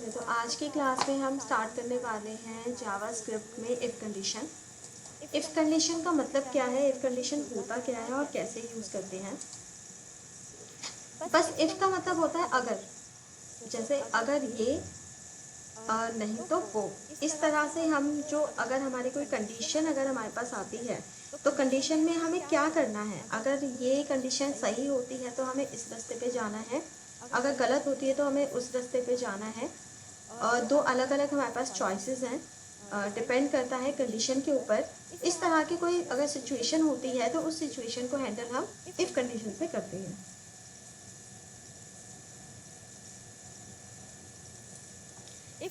है। तो आज की क्लास में हम स्टार्ट करने वाले हैं जावा स्क्रिप्ट में इफ़ कंडीशन। इफ़ कंडीशन का मतलब क्या है, इफ़ कंडीशन होता क्या है और कैसे यूज़ करते हैं। बस इफ़ का मतलब होता है अगर, जैसे अगर ये नहीं तो वो, इस तरह से हम जो अगर हमारी कोई कंडीशन अगर हमारे पास आती है तो कंडीशन में हमें क्या करना है। अगर ये कंडीशन सही होती है तो हमें इस रास्ते पे जाना है, अगर गलत होती है तो हमें उस रास्ते पे जाना है। दो अलग अलग हमारे पास चॉइसेस हैं, डिपेंड करता है कंडीशन के ऊपर। इस तरह की कोई अगर सिचुएशन होती है तो उस सिचुएशन को हैंडल हम इफ़ कंडीशन से करते हैं।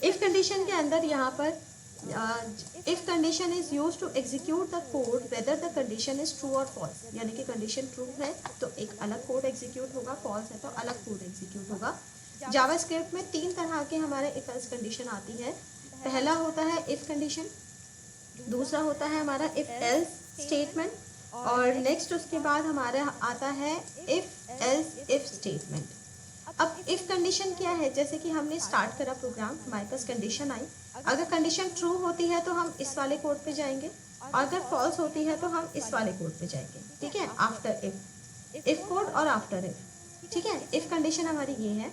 इफ़ कंडीशन के अंदर यहाँ पर if condition is use to execute the code whether the condition is true और फॉल्स, यानी कि कंडीशन ट्रू है तो एक अलग कोड एग्जीक्यूट होगा, फॉल्स है तो अलग कोड एग्जीक्यूट होगा। जावा स्क्रिप्ट में तीन तरह के हमारे इफ एल्स कंडीशन आती है। पहला होता है इफ़ कंडीशन, दूसरा होता है हमारा इफ़ एल्स स्टेटमेंट, और नेक्स्ट उसके बाद हमारा आता है इफ़ एल्स इफ स्टेटमेंट। अब इफ़ कंडीशन क्या है, जैसे कि हमने स्टार्ट करा प्रोग्राम, हमारे पास कंडीशन आई, अगर कंडीशन ट्रू होती है तो हम इस वाले कोड पे जाएंगे और अगर फॉल्स होती है तो हम इस वाले कोड पे जाएंगे। ठीक है, आफ्टर इफ कोड और आफ्टर इफ। ठीक है, इफ कंडीशन हमारी ये है।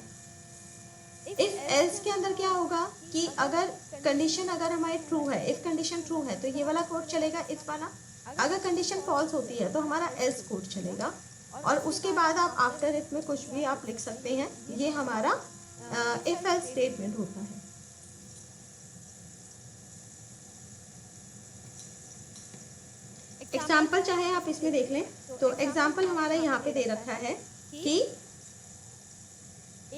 इफ एल्स के अंदर क्या होगा कि अगर कंडीशन अगर हमारी ट्रू है, इफ कंडीशन ट्रू है तो ये वाला कोड चलेगा, इफ वाला। अगर कंडीशन फॉल्स होती है तो हमारा एल्स कोड चलेगा, और उसके बाद आप आफ्टर इफ में कुछ भी आप लिख सकते हैं। ये हमारा इफ एल्स स्टेटमेंट होता है। एग्जाम्पल चाहे आप इसमें देख लें, तो एग्जाम्पल हमारा यहाँ पे दे रखा है कि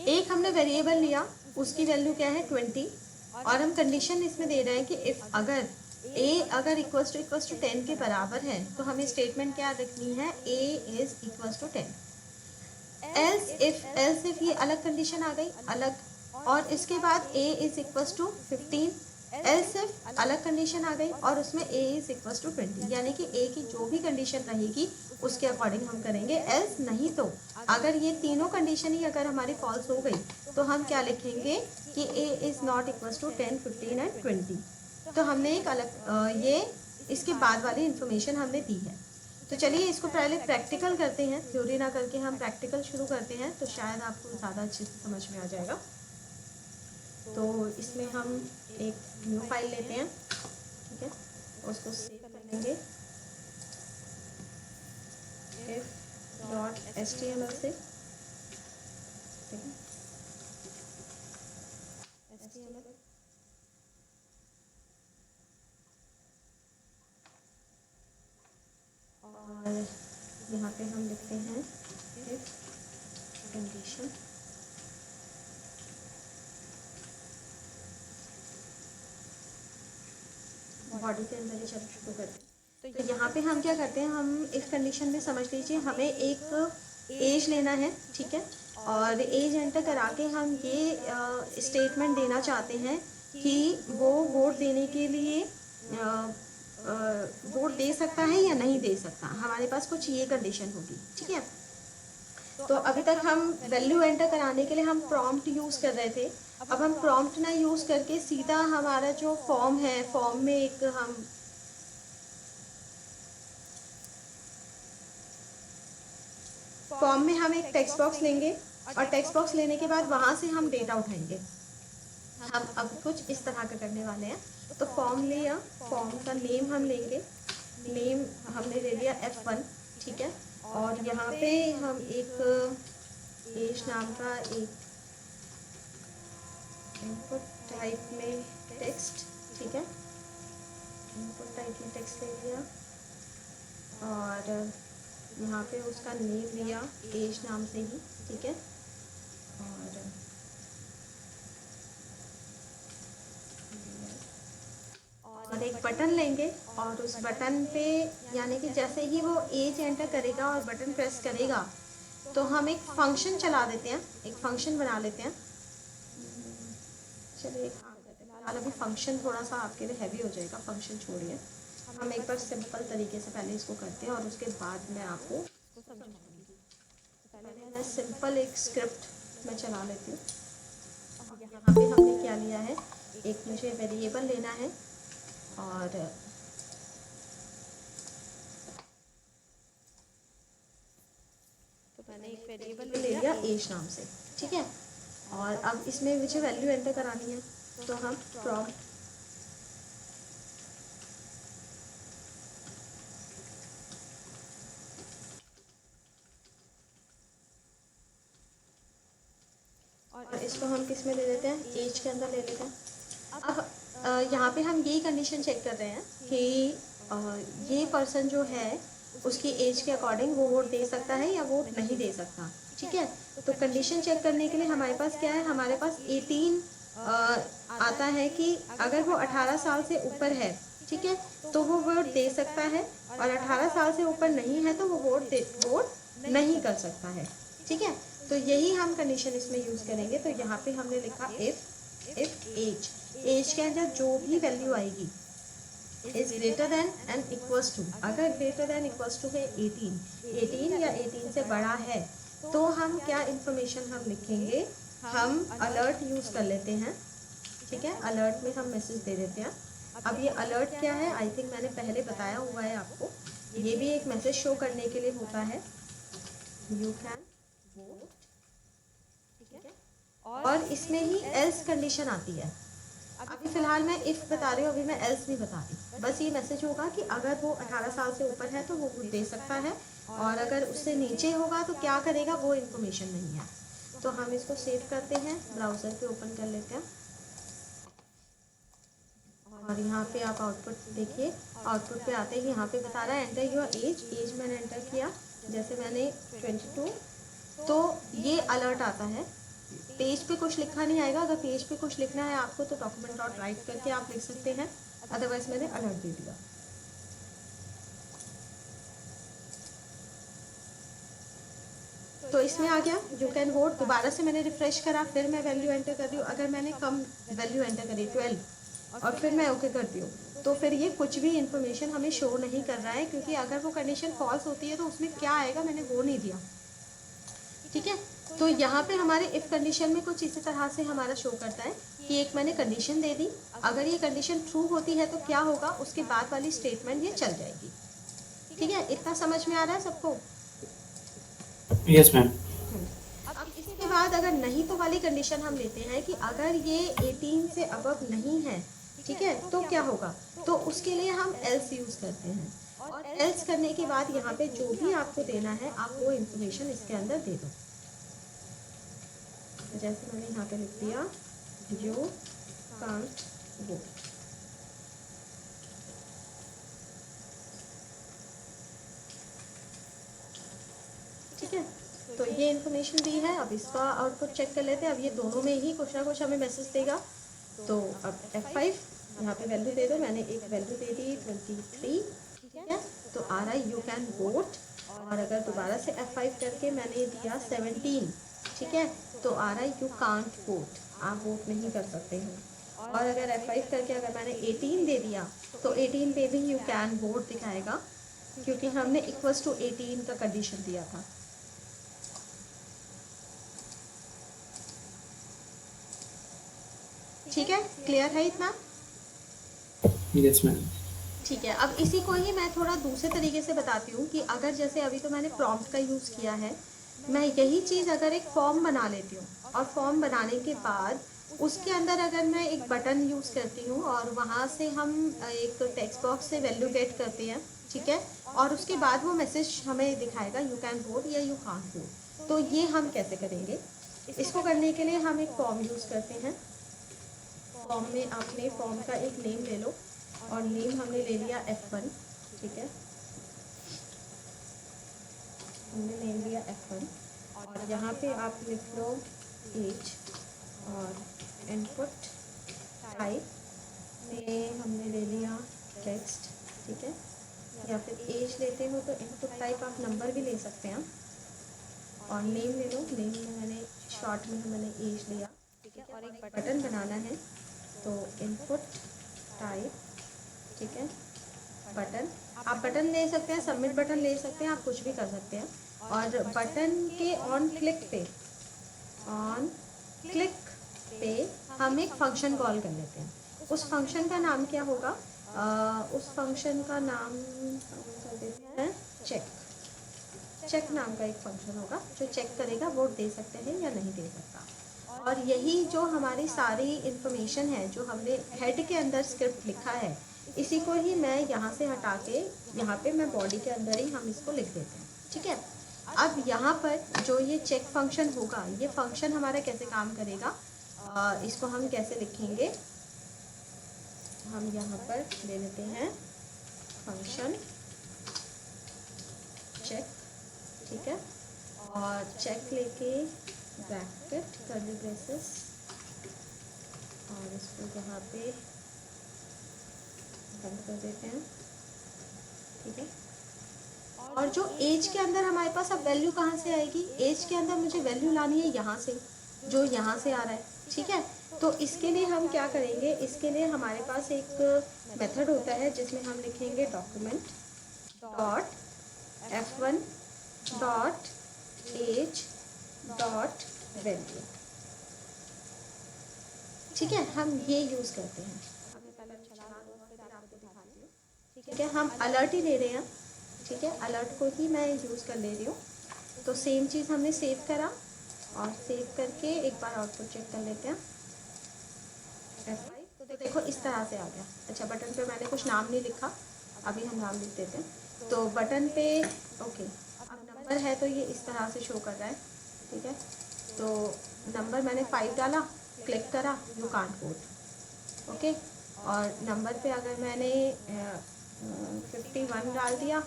एक हमने वेरिएबल लिया, उसकी वैल्यू क्या है 20, और हम कंडीशन इसमें दे रहे हैं कि इफ अगर ए अगर इक्वल्स टू 10 के बराबर है तो हमें स्टेटमेंट क्या रखनी है, A is equals to 10। Else if ये अलग कंडीशन आ गई, अलग, और इसके बाद A is equals to 15। Else if अलग कंडीशन आ गई और उसमें ए इज इक्वल्स टू 20, यानी कि ए की जो भी कंडीशन रहेगी उसके अकॉर्डिंग हम करेंगे। एल्स नहीं तो अगर ये तीनों कंडीशन ही अगर हमारी फॉल्स हो गई तो हम क्या लिखेंगे कि A is not equals to 10, 15 and 20। तो हमने एक अलग ये इसके बाद वाली इंफॉर्मेशन हमने दी है। तो चलिए इसको पहले प्रैक्टिकल करते हैं, थ्योरी ना करके हम प्रैक्टिकल शुरू करते हैं तो शायद आपको ज़्यादा अच्छे से समझ में आ जाएगा। तो इसमें हम एक न्यू फाइल लेते हैं, ठीक है, उसको सेव कर लेंगे if.html से। ठीक है, HTML और यहाँ पे हम लिखते हैं if कंडीशन। बॉडी के अंदर ही चलो शुरू करते हैं। तो यहाँ पे हम क्या करते हैं, हम इफ कंडीशन में समझ लीजिए हमें एक एज लेना है, ठीक है, और एज एंटर करा के हम ये स्टेटमेंट देना चाहते हैं कि वो वोट देने के लिए वोट दे सकता है या नहीं दे सकता। हमारे पास कुछ ये कंडीशन होगी, ठीक है। तो अभी तक हम वैल्यू एंटर कराने के लिए हम प्रॉम्प्ट यूज़ कर रहे थे। अब हम प्रॉम्प्ट ना यूज़ करके सीधा हमारा जो फॉर्म है, फॉर्म में एक हम एक टेक्स्ट बॉक्स लेंगे और टेक्स्ट बॉक्स लेने के बाद वहाँ से हम डेटा उठाएंगे। हम अब कुछ इस तरह का करने वाले हैं। तो फॉर्म लिया, फॉर्म का नेम हम लेंगे, नेम हमने ले लिया F1, ठीक है, और यहाँ पे हम एक एज नाम का एक इनपुट टाइप में टेक्स्ट, ठीक है, इनपुट टाइप में टेक्स्ट ले लिया और यहाँ पे उसका नेम लिया एज नाम से ही, ठीक है, और एक बटन लेंगे और उस बटन पे यानी कि जैसे ही वो एज एंटर करेगा और बटन प्रेस करेगा तो हम एक फंक्शन चला देते हैं, एक फंक्शन बना लेते हैं। चलिए एक काम करते हैं, फिलहाल अभी फंक्शन थोड़ा सा आपके लिए हैवी हो जाएगा, फंक्शन छोड़िए, हम एक बार सिंपल तरीके से पहले इसको करते हैं और उसके बाद मैं आपको समझाऊंगी। पहले मैं सिंपल एक स्क्रिप्ट मैं चला लेती हूँ। यहाँ पे हमने क्या लिया है, एक मुझे वेरिएबल लेना है और तो मैंने एक वेरिएबल ले लिया एज नाम से, ठीक है। और अब इसमें मुझे वैल्यू एंटर करानी है, तो हम फ्रॉम और इसको हम किस में ले लेते हैं, एज के अंदर ले लेते हैं। अब यहाँ पे हम यही कंडीशन चेक कर रहे हैं कि ये पर्सन जो है उसकी एज के अकॉर्डिंग वो वोट दे सकता है या वोट नहीं दे सकता, ठीक है। तो कंडीशन चेक करने के लिए हमारे पास क्या है, हमारे पास 18 आता है कि अगर वो 18 साल से ऊपर है, ठीक है, तो वो वोट दे सकता है, और 18 साल से ऊपर नहीं है तो वो वोट नहीं कर सकता है, ठीक है। तो यही हम कंडीशन इसमें यूज करेंगे। तो यहाँ पे हमने लिखा इफ एज के अंदर जो भी वैल्यू आएगी is greater than and equals to, अगर ग्रेटर देन इक्वल्स टू है 18 या 18 से बड़ा है, तो हम क्या इंफॉर्मेशन हम लिखेंगे, हम अलर्ट यूज कर लेते हैं, ठीक है। अलर्ट में हम मैसेज दे देते हैं। अब ये अलर्ट क्या है, आई थिंक मैंने पहले बताया हुआ है आपको। ये भी एक मैसेज शो करने के लिए होता है, यू कैन वोट, ठीक है। और इसमें ही एल्स कंडीशन आती है। अभी फिलहाल मैं इफ बता रही हूँ, अभी मैं एल्स नहीं बता रही। बस ये मैसेज होगा कि अगर वो 18 साल से ऊपर है तो वो वोट दे सकता है, और अगर उससे नीचे होगा तो क्या करेगा वो इन्फॉर्मेशन नहीं है। तो हम इसको सेव करते हैं, ब्राउजर पे ओपन कर लेते हैं, और यहाँ पे आप आउटपुट देखिए। आउटपुट पे आते ही यहाँ पे बता रहा है एंटर योर एज मैंने एंटर किया, जैसे मैंने 22, तो ये अलर्ट आता है। पेज पे कुछ लिखा नहीं आएगा, अगर पेज पे कुछ लिखना है आपको तो डॉक्यूमेंट डॉट राइट करके आप लिख सकते हैं, अदरवाइज मैंने अलर्ट दे दिया। तो इसमें आ गया यू कैन वोट। दोबारा से मैंने रिफ्रेश करा, फिर मैं वैल्यू एंटर कर रही हूँ। अगर मैंने कम वैल्यू एंटर करी 12 और फिर मैं ओके करती हूँ, तो फिर ये कुछ भी इंफॉर्मेशन हमें शो नहीं कर रहा है, क्योंकि अगर वो कंडीशन फॉल्स होती है तो उसमें क्या आएगा मैंने वो नहीं दिया, ठीक है। तो यहाँ पे हमारे इफ कंडीशन में कुछ इसी तरह से हमारा शो करता है कि एक मैंने कंडीशन दे दी, अगर ये कंडीशन ट्रू होती है तो क्या होगा, उसके बाद वाली स्टेटमेंट ये चल जाएगी, ठीक है। इतना समझ में आ रहा है सबको? Yes ma'am. अब इसके बाद अगर नहीं तो वाली कंडीशन हम लेते हैं कि अगर ये 18 से अबव नहीं है, ठीक है, तो क्या होगा, तो उसके लिए हम एल्स यूज करते हैं। और एल्स करने के बाद यहाँ पे जो भी आपको देना है आप वो इंफॉर्मेशन इसके अंदर दे दो। जैसे मैंने यहाँ पे लिख दिया यू कांट वोट, ठीक है। तो ये इन्फॉर्मेशन दी है। अब इसका आउटपुट चेक कर लेते हैं। अब ये दोनों में ही कुछ ना कुछ हमें मैसेज देगा। तो अब F5 यहाँ पे वैल्यू दे दो, मैंने एक वैल्यू दे दी 23, ठीक है। तो आ रहा है यू कैन वोट, और अगर दोबारा से F5 करके मैंने दिया 17, ठीक है, तो आ रहा है यू कांट वोट, आप वोट नहीं कर सकते हैं। और अगर F5 करके अगर मैंने 18 दे दिया तो 18 पे भी यू कैन वोट दिखाएगा, क्योंकि हमने इक्वल्स टू 18 का कंडीशन दिया था। ठीक है, क्लियर है इतना? Yes ma'am. ठीक है। अब इसी को ही मैं थोड़ा दूसरे तरीके से बताती हूँ कि अगर जैसे अभी तो मैंने प्रॉम्प्ट का यूज़ किया है, मैं यही चीज़ अगर एक फॉर्म बना लेती हूँ, और फॉर्म बनाने के बाद उसके अंदर अगर मैं एक बटन यूज़ करती हूँ और वहाँ से हम एक टेक्स्ट बॉक्स से वैल्यू गेट करते हैं, ठीक है, और उसके बाद वो मैसेज हमें दिखाएगा यू कैन वोट या यू कांट वोट। तो ये हम कैसे करेंगे? इसको करने के लिए हम एक फॉर्म यूज़ करते हैं। फॉर्म में आपने फॉर्म का एक नेम ले लो, और नेम हमने ले लिया F1, ठीक है, हमने नेम लिया F1, और यहाँ पे आप लिख लो एज, और इनपुट टाइप में हमने ले लिया टेक्स्ट, ठीक है, या फिर एज लेते हो तो इनपुट टाइप आप नंबर भी ले सकते हैं, और नेम ले लो। नेम में मैंने शॉर्ट में मैंने एज लिया, ठीक है, और एक बटन बनाना है तो इनपुट टाइप, ठीक है, बटन। आप बटन ले सकते हैं, सबमिट बटन ले सकते हैं, आप कुछ भी कर सकते हैं। और बटन के ऑन क्लिक पे हम एक फंक्शन कॉल कर लेते हैं। उस फंक्शन का नाम क्या होगा? उस फंक्शन का नाम हम कर देते हैं चेक। चेक नाम का एक फंक्शन होगा जो चेक करेगा वोट दे सकते हैं या नहीं दे सकता। और यही जो हमारी सारी इंफॉर्मेशन है जो हमने हेड के अंदर स्क्रिप्ट लिखा है, इसी को ही मैं यहाँ से हटा के यहाँ पे मैं बॉडी के अंदर ही हम इसको लिख देते हैं। ठीक है, अब यहाँ पर जो ये चेक फंक्शन होगा, ये फंक्शन हमारा कैसे काम करेगा, इसको हम कैसे लिखेंगे? हम यहाँ पर ले लेते हैं फंक्शन चेक। ठीक है, और चेक लेके ब्रैकेट कर्ली ब्रेसेस और इसको यहाँ पे बंद कर देते हैं। ठीक है, और जो एज के अंदर हमारे पास अब वैल्यू कहाँ से आएगी? एज के अंदर मुझे वैल्यू लानी है यहाँ से, जो यहाँ से आ रहा है। ठीक है, तो इसके लिए हम क्या करेंगे? इसके लिए हमारे पास एक मेथड होता है जिसमें हम लिखेंगे document dot f1 dot age dot value. ठीक है, हम ये यूज़ करते हैं। ठीक है, हम अलर्ट ही ले रहे हैं। ठीक है, अलर्ट को ही मैं यूज़ कर ले रही हूँ। तो सेम चीज़ हमने सेव करा और सेव करके एक बार आउटपुट चेक कर लेते हैं। F5 तो देखो इस तरह से आ गया। अच्छा, बटन पे मैंने कुछ नाम नहीं लिखा, अभी हम नाम लिख देते हैं। तो बटन पे ओके, अब नंबर है तो ये इस तरह से शो कर रहा है। ठीक है, तो नंबर मैंने 5 डाला, क्लिक करा, यू कांट वोट। ओके, और नंबर पे अगर मैंने 51 डाल दिया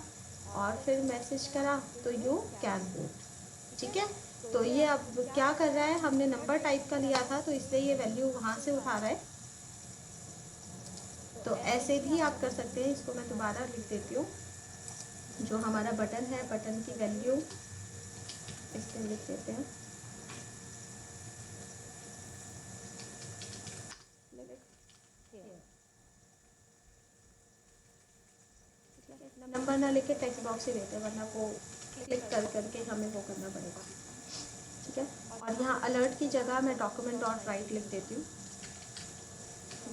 और फिर मैसेज करा तो यू कैन वोट। ठीक है, तो ये अब क्या कर रहा है? हमने नंबर टाइप का लिया था तो इसलिए ये वैल्यू वहाँ से उठा रहा है। तो ऐसे भी आप कर सकते हैं। इसको मैं दोबारा लिख देती हूँ। जो हमारा बटन है, बटन की वैल्यू इसको लिख देते हैं। नंबर ना लेके टेक्स्ट बॉक्स ही देते हैं, वरना वो क्लिक कर करके हमें वो करना पड़ेगा। ठीक है, और यहाँ अलर्ट की जगह मैं डॉक्यूमेंट डॉट राइट लिख देती हूँ।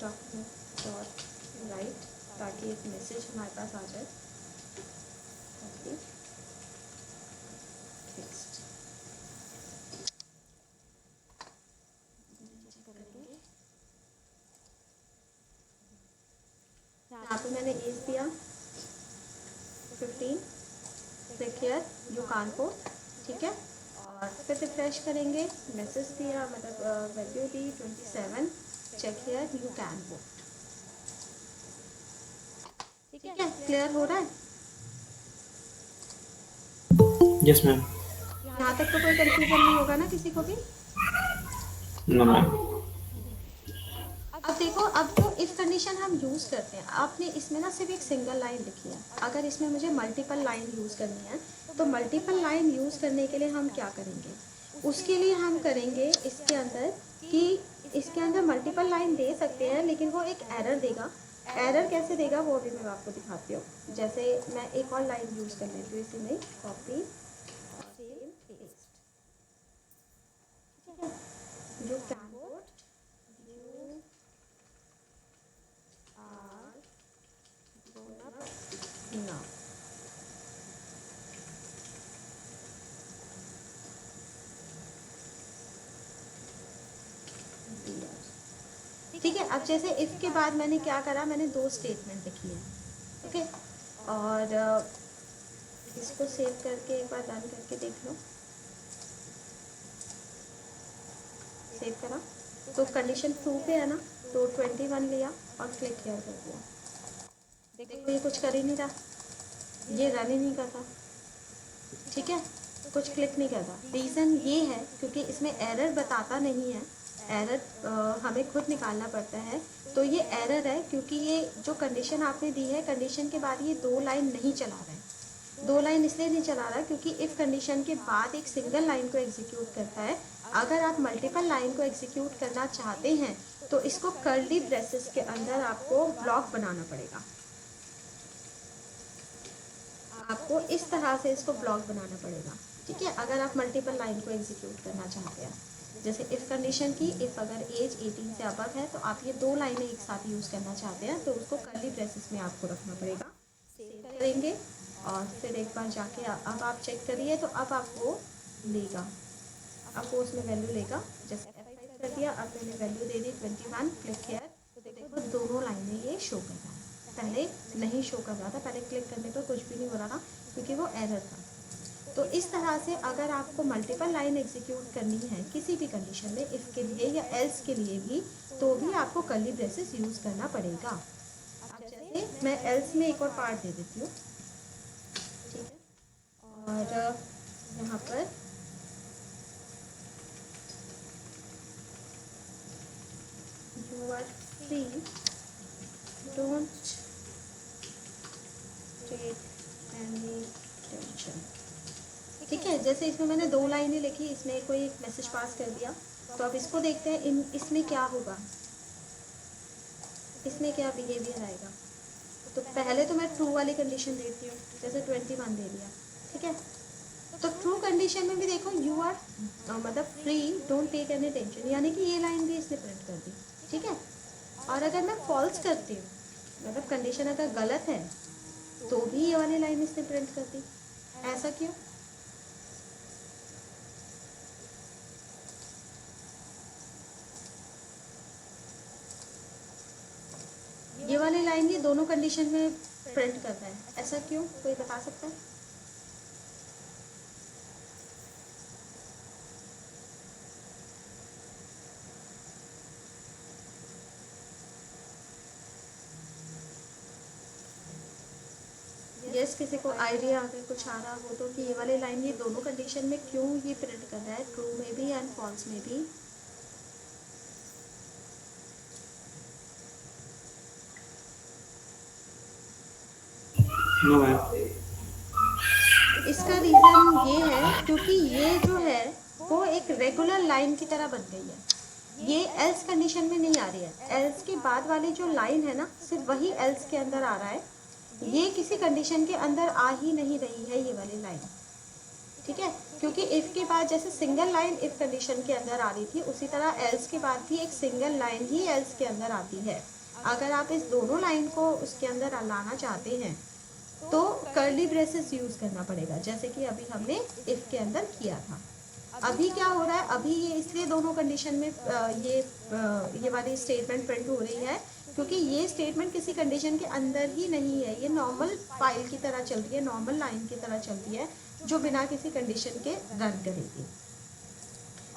डॉक्यूमेंट डॉट राइट, ताकि एक मैसेज हमारे पास आ जाए। यहाँ पे मैंने एज दिया 15, click here you can't vote. ठीक है, और फिर रिफ्रेश करेंगे, मैसेज दिया, मतलब वैल्यू दी 27, check here you can vote. ठीक है, क्लियर हो रहा है? Yes, ma'am. यहाँ तक तो कोई कंफ्यूजन नहीं होगा ना किसी को भी? No, ma'am. अब देखो, अब जो इफ कंडीशन हम यूज़ करते हैं, आपने इसमें ना सिर्फ एक सिंगल लाइन लिखी है। अगर इसमें मुझे मल्टीपल लाइन यूज़ करनी है तो मल्टीपल लाइन यूज़ करने के लिए हम क्या करेंगे? उसके लिए हम करेंगे इसके अंदर कि इसके अंदर मल्टीपल लाइन दे सकते हैं, लेकिन वो एक एरर देगा। एरर कैसे देगा वो भी मैं आपको दिखाती हूँ। जैसे मैं एक और लाइन यूज़ कर लेती हूँ इसी में, कॉपी सेम पेस्ट। ठीक है, you can vote, you are grown up now। ठीक है, अब जैसे इफ के बाद मैंने क्या करा? मैंने 2 स्टेटमेंट लिखी है। ओके, और इसको सेव करके एक बार रन करके देख लो। सेव करा तो कंडीशन ट्रू पे है ना, तो 21 लिया और क्लिक हियर कर दिया। देखो ये कुछ कर ही नहीं रहा, ये रन ही नहीं करता। ठीक है, कुछ क्लिक नहीं करता। रीज़न ये है क्योंकि इसमें एरर बताता नहीं है। एरर हमें खुद निकालना पड़ता है। तो ये एरर है क्योंकि ये जो कंडीशन आपने दी है, कंडीशन के बाद ये 2 लाइन नहीं चला रहा है। 2 लाइन इसलिए नहीं चला रहा क्योंकि इफ़ कंडीशन के बाद एक सिंगल लाइन को एग्जीक्यूट करता है। अगर आप मल्टीपल लाइन को एग्जीक्यूट करना चाहते हैं तो इसको कर्ली ब्रेसेस के अंदर आपको ब्लॉक बनाना पड़ेगा। आपको इस तरह से इसको ब्लॉक बनाना पड़ेगा। ठीक है, अगर आप मल्टीपल लाइन को एग्जीक्यूट करना चाहते हैं। जैसे इफ़ कंडीशन की, इफ़ अगर एज 18 से अबव है तो आप ये दो लाइनें एक साथ यूज़ करना चाहते हैं तो उसको कर्ली ब्रेसेस में आपको रखना पड़ेगा। सेव करेंगे और फिर एक बार जाके अब आप चेक करिए तो अब आपको लेगा, आपको उसमें वैल्यू लेगा। जैसे F5 कर दिया, अब मैंने वैल्यू दे दी 21, क्लिक किया तो देखो दोनों लाइनें ये शो कर रहा है। पहले नहीं शो कर रहा था, पहले क्लिक करने पर कुछ भी नहीं हो रहा था क्योंकि वो एरर था। तो इस तरह से अगर आपको मल्टीपल लाइन एग्जीक्यूट करनी है किसी भी कंडीशन में, इफ़ के लिए या एल्स के लिए भी, तो भी आपको कर्ली ब्रेसेस यूज़ करना पड़ेगा। अब जैसे मैं एल्स में एक और पार्ट दे देती हूँ, ठीक है, और यहाँ पर you are free, don't take any tension। ठीक है, जैसे इसमें मैंने दो लाइनें लिखी, इसमें कोई एक मैसेज पास कर दिया, तो अब इसको देखते हैं इसमें क्या होगा, इसमें क्या बिहेवियर आएगा। तो पहले तो मैं ट्रू वाली कंडीशन देती हूँ, जैसे 21 दे दिया, ठीक है। तो ट्रू कंडीशन में भी देखो यू आर मतलब free, don't take any tension, यानी कि ये लाइन भी इसने प्रिंट कर दी, ठीक है। और अगर मैं फॉल्स करती हूँ, मतलब कंडीशन अगर गलत है तो भी ये वाली लाइन इसने प्रिंट कर दी। ऐसा क्यों? ये वाली लाइन ये दोनों कंडीशन में प्रिंट करता है, ऐसा क्यों, कोई बता सकता है? यस, किसी को आइडिया अगर कुछ आ रहा हो तो कि ये वाली लाइन ये दोनों कंडीशन में क्यों ये प्रिंट कर रहा है, ट्रू में भी एंड फॉल्स में भी? No ma'am. इसका रीज़न ये है क्योंकि ये जो है वो एक रेगुलर लाइन की तरह बन गई है, ये एल्स कंडीशन में नहीं आ रही है। एल्स के बाद वाली जो लाइन है ना, सिर्फ वही एल्स के अंदर आ रहा है, ये किसी कंडीशन के अंदर आ ही नहीं रही है ये वाली लाइन, ठीक है। क्योंकि इफ़ के बाद जैसे सिंगल लाइन इफ़ कंडीशन के अंदर आ रही थी, उसी तरह एल्स के बाद भी एक सिंगल लाइन ही एल्स के अंदर आती है। अगर आप इस दोनों लाइन को उसके अंदर लाना चाहते हैं तो कर्ली ब्रेसेस यूज़ करना पड़ेगा, जैसे कि अभी हमने इफ़ के अंदर किया था। अभी क्या हो रहा है, अभी ये इसलिए दोनों कंडीशन में ये वाली स्टेटमेंट प्रिंट हो रही है क्योंकि ये स्टेटमेंट किसी कंडीशन के अंदर ही नहीं है, ये नॉर्मल फाइल की तरह चल रही है, नॉर्मल लाइन की तरह चलती है जो बिना किसी कंडीशन के रन करेगी।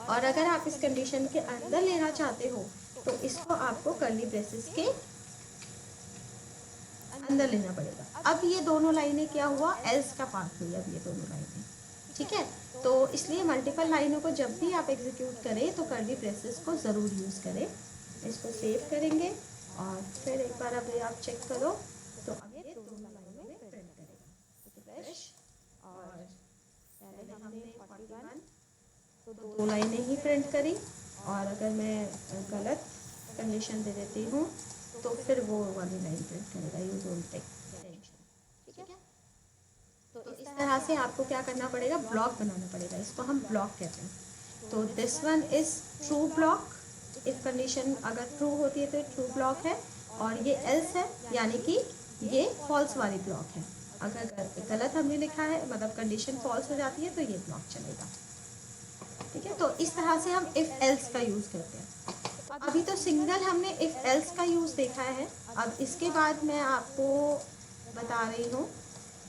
और अगर आप इस कंडीशन के अंदर लेना चाहते हो तो इसको आपको कर्ली ब्रेसेस के अंदर लेना पड़ेगा। अब ये दोनों लाइनें क्या हुआ, एल्स का पार्ट हुई अब ये दोनों लाइनें, ठीक है। तो इसलिए मल्टीपल लाइनों को जब भी आप एग्जीक्यूट करें तो कर्ली ब्रेसेस को ज़रूर यूज़ करें। इसको सेव करेंगे और फिर एक बार अभी आप चेक करो तो अब ये दोनों लाइनों में प्रिंट करेगा। रिफ्रेश, और पहले हमने 41 तो दो लाइनें ही प्रिंट करी, और अगर मैं गलत कंडीशन दे देती हूँ तो फिर वो वाली लाइन प्रिंट करेगा, यू डोंट टेक टेंशन, ठीक है। तो इस तरह से आपको क्या करना पड़ेगा, ब्लॉक बनाना पड़ेगा, इसको हम ब्लॉक कहते हैं। तो this one is true block, if condition अगर ट्रू होती है तो ट्रू ब्लॉक है, और ये एल्स है यानी कि ये फॉल्स वाली ब्लॉक है। अगर गलत हमने लिखा है, मतलब कंडीशन फॉल्स हो जाती है तो ये ब्लॉक चलेगा, ठीक है। तो इस तरह से हम इफ़ एल्स का यूज़ करते हैं। अभी तो सिंगल हमने इफ़ एल्स का यूज़ देखा है, अब इसके बाद मैं आपको बता रही हूँ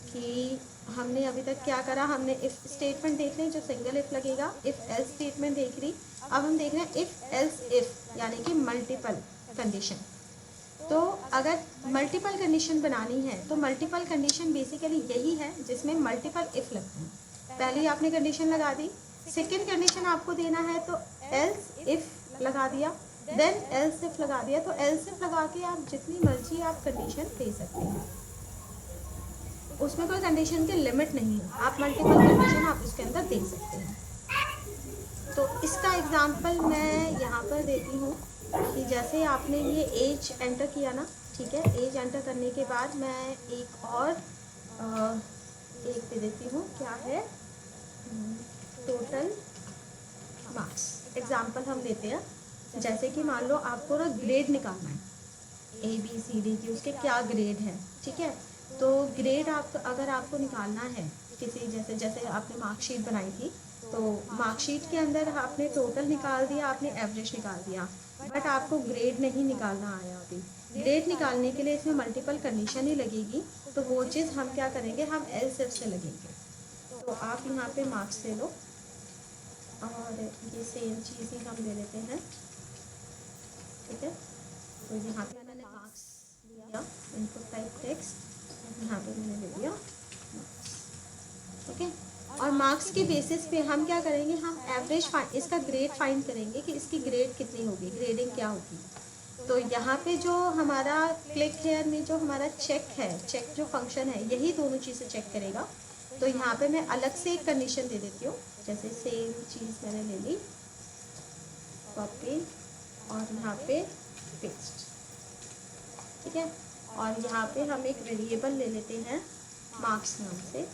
कि हमने अभी तक क्या करा। हमने इफ़ स्टेटमेंट देख ली जो सिंगल इफ़ लगेगा, इफ़ एल्स स्टेटमेंट देख ली, अब हम देख रहे हैं इफ़ एल्स इफ़ यानी कि मल्टीपल कंडीशन। तो अगर मल्टीपल कंडीशन बनानी है तो मल्टीपल कंडीशन बेसिकली यही है जिसमें मल्टीपल इफ़ लगते हैं। पहले आपने कंडीशन लगा दी, सेकेंड कंडीशन आपको देना है तो एल्स इफ़ लगा दिया, देन एल्स इफ़ लगा दिया। तो एल्स इफ़ लगा के आप जितनी मर्जी आप कंडीशन दे सकते हैं, उसमें कोई कंडीशन की लिमिट नहीं है, आप मल्टीपल कंडीशन आप इसके अंदर दे सकते हैं। तो इसका एग्जांपल मैं यहाँ पर देती हूँ कि जैसे आपने ये एज एंटर किया ना, ठीक है, एज एंटर करने के बाद मैं एक और एक दे देती हूँ, क्या है, टोटल मार्क्स। एग्जाम्पल हम लेते हैं, जैसे कि मान लो आपको ना ग्रेड निकालना है ABCD की, उसके क्या ग्रेड है, ठीक है। तो ग्रेड आप अगर आपको निकालना है किसी, जैसे जैसे आपने मार्कशीट बनाई थी, तो मार्कशीट के अंदर आपने टोटल निकाल दिया, आपने एवरेज निकाल दिया, बट आपको ग्रेड नहीं निकालना आया अभी। ग्रेड निकालने के लिए इसमें मल्टीपल कंडीशन ही लगेगी, तो वो चीज़ हम क्या करेंगे, हम LCF से लगेंगे। तो आप यहाँ पे मार्क्स ले लो और ये सेम चीज़ ही हम ले लेते हैं, ठीक है। तो यहाँ पे मैंने मार्क्स लिया, इनपुट टाइप टेक्स्ट, यहाँ पे मैंने ले लिया ओके। और मार्क्स के बेसिस पे हम क्या करेंगे, हम एवरेज इसका ग्रेड फाइंड करेंगे कि इसकी ग्रेड कितनी होगी, ग्रेडिंग क्या होगी। तो यहाँ पे जो हमारा क्लिक हेयर में जो हमारा चेक है, चेक जो फंक्शन है, यही दोनों चीज़ें चेक करेगा। तो यहाँ पे मैं अलग से एक कंडीशन दे देती हूँ, जैसे सेम चीज़ मैंने ले ली, कॉपी और यहाँ पे पेस्ट, ठीक है। और यहाँ पे हम एक वेरिएबल ले लेते हैं मार्क्स नाम से,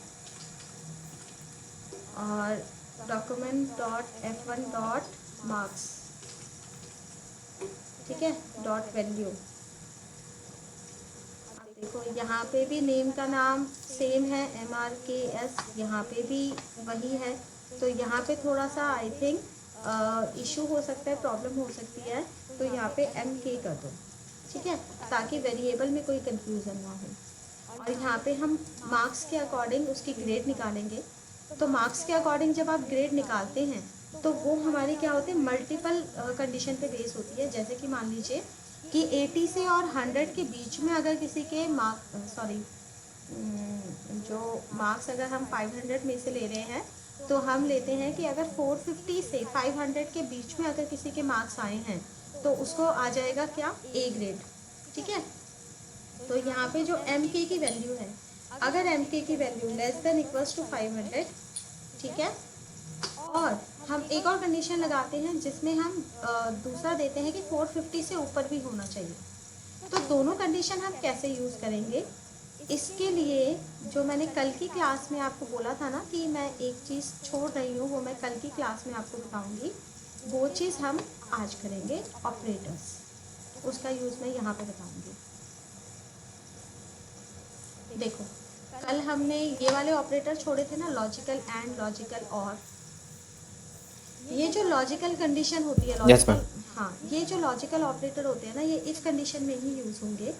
और document dot F1 dot marks, ठीक है, डॉट वैल्यू। देखो यहाँ पे भी नेम का नाम सेम है MRKS, यहाँ पे भी वही है। तो यहाँ पे थोड़ा सा आई थिंक इशू हो सकता है, प्रॉब्लम हो सकती है, तो यहाँ पे MK कर दो, ठीक है, ताकि वेरिएबल में कोई कंफ्यूजन ना हो। और यहाँ पे हम मार्क्स के अकॉर्डिंग उसकी ग्रेड निकालेंगे। तो मार्क्स के अकॉर्डिंग जब आप ग्रेड निकालते हैं तो वो हमारी क्या होती है, मल्टीपल कंडीशन पे बेस होती है। जैसे कि मान लीजिए कि 80 से और 100 के बीच में अगर किसी के जो मार्क्स अगर हम 500 में से ले रहे हैं, तो हम लेते हैं कि अगर 450 से 500 के बीच में अगर किसी के मार्क्स आए हैं तो उसको आ जाएगा क्या, A ग्रेड, ठीक है। तो यहाँ पे जो MK की वैल्यू है, अगर MK की value less than equals to 500, ठीक है, और हम एक और कंडीशन लगाते हैं जिसमें हम दूसरा देते हैं कि 450 से ऊपर भी होना चाहिए। तो दोनों कंडीशन हम कैसे यूज़ करेंगे, इसके लिए जो मैंने कल की क्लास में आपको बोला था ना कि मैं एक चीज़ छोड़ रही हूँ, वो मैं कल की क्लास में आपको बताऊँगी, वो चीज़ हम आज करेंगे, ऑपरेटर्स, उसका यूज़ मैं यहाँ पे बताऊँगी। देखो कल हमने ये वाले ऑपरेटर छोड़े थे ना, लॉजिकल एंड, लॉजिकल और। ये जो लॉजिकल कंडीशन होती है, लॉजिकल, हाँ, ये जो लॉजिकल ऑपरेटर होते हैं ना, ये इफ कंडीशन में ही यूज़ होंगे।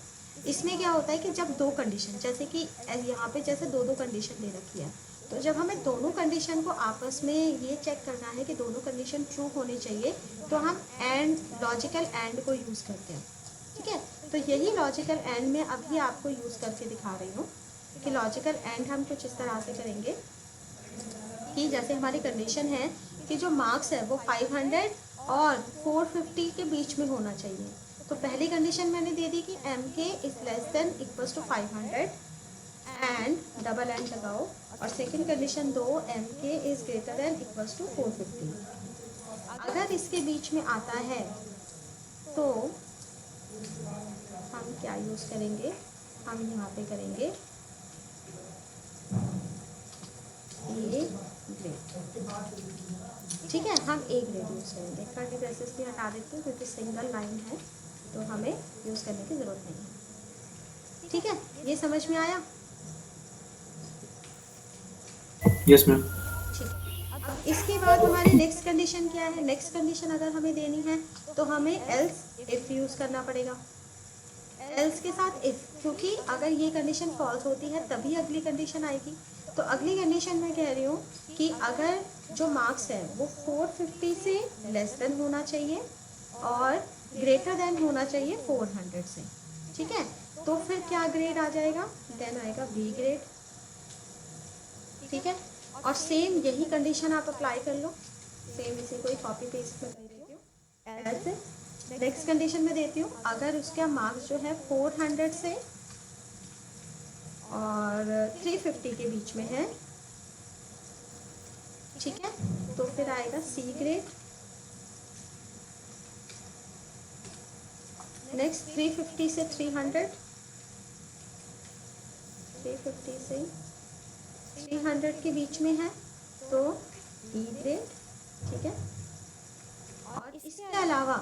इसमें क्या होता है कि जब दो कंडीशन, जैसे कि यहाँ पे जैसे दो कंडीशन दे रखी है, तो जब हमें दोनों कंडीशन को आपस में ये चेक करना है कि दोनों कंडीशन ट्रू होनी चाहिए, तो हम एंड, लॉजिकल एंड को यूज़ करते हैं, ठीक है। तो यही लॉजिकल एंड में अभी आपको यूज़ करके दिखा रही हूँ कि लॉजिकल एंड हम कुछ इस तरह से करेंगे कि जैसे हमारी कंडीशन है कि जो मार्क्स है वो 500 और 450 के बीच में होना चाहिए। तो पहली कंडीशन मैंने दे दी कि MK is less than equals to 500 and double and लगाओ, और सेकंड कंडीशन दो, MK is greater than equals to 450। अगर इसके बीच में आता है तो हम क्या यूज़ करेंगे, हम यहाँ पे करेंगे A ग्रेड, ठीक है, हम A ग्रेड यूज़ करेंगे। कर्ली ब्रेसेस भी हटा देते हैं क्योंकि सिंगल लाइन है, तो हमें यूज़ करने की ज़रूरत नहीं है, ठीक है। ये समझ में आया? Yes ma'am. ठीक है। अब इसके बाद हमारी नेक्स्ट कंडीशन क्या है, नेक्स्ट कंडीशन अगर हमें देनी है तो हमें एल्स इफ़ यूज़ करना पड़ेगा। एल्स के साथ इफ़, क्योंकि अगर ये कंडीशन फॉल्स होती है तभी अगली कंडीशन आएगी। तो अगली कंडीशन मैं कह रही हूँ कि अगर जो मार्क्स है वो 450 से लेस देन होना चाहिए और ग्रेटर देन होना चाहिए 400 से, ठीक है। तो फिर क्या ग्रेड आ जाएगा, देन आएगा B ग्रेड, ठीक है। और सेम यही कंडीशन आप अप्लाई कर लो, सेम इसी को ही कॉपी पेस्ट कर देती हूँ। ऐसे नेक्स्ट कंडीशन में देती हूँ, अगर उसका मार्क्स जो है 400 से और 350 के बीच में है, ठीक है, तो फिर आएगा C ग्रेड। नेक्स्ट 350 से 300, 350 से 300 के बीच में है तो E ग्रेड, ठीक है। इसके अलावा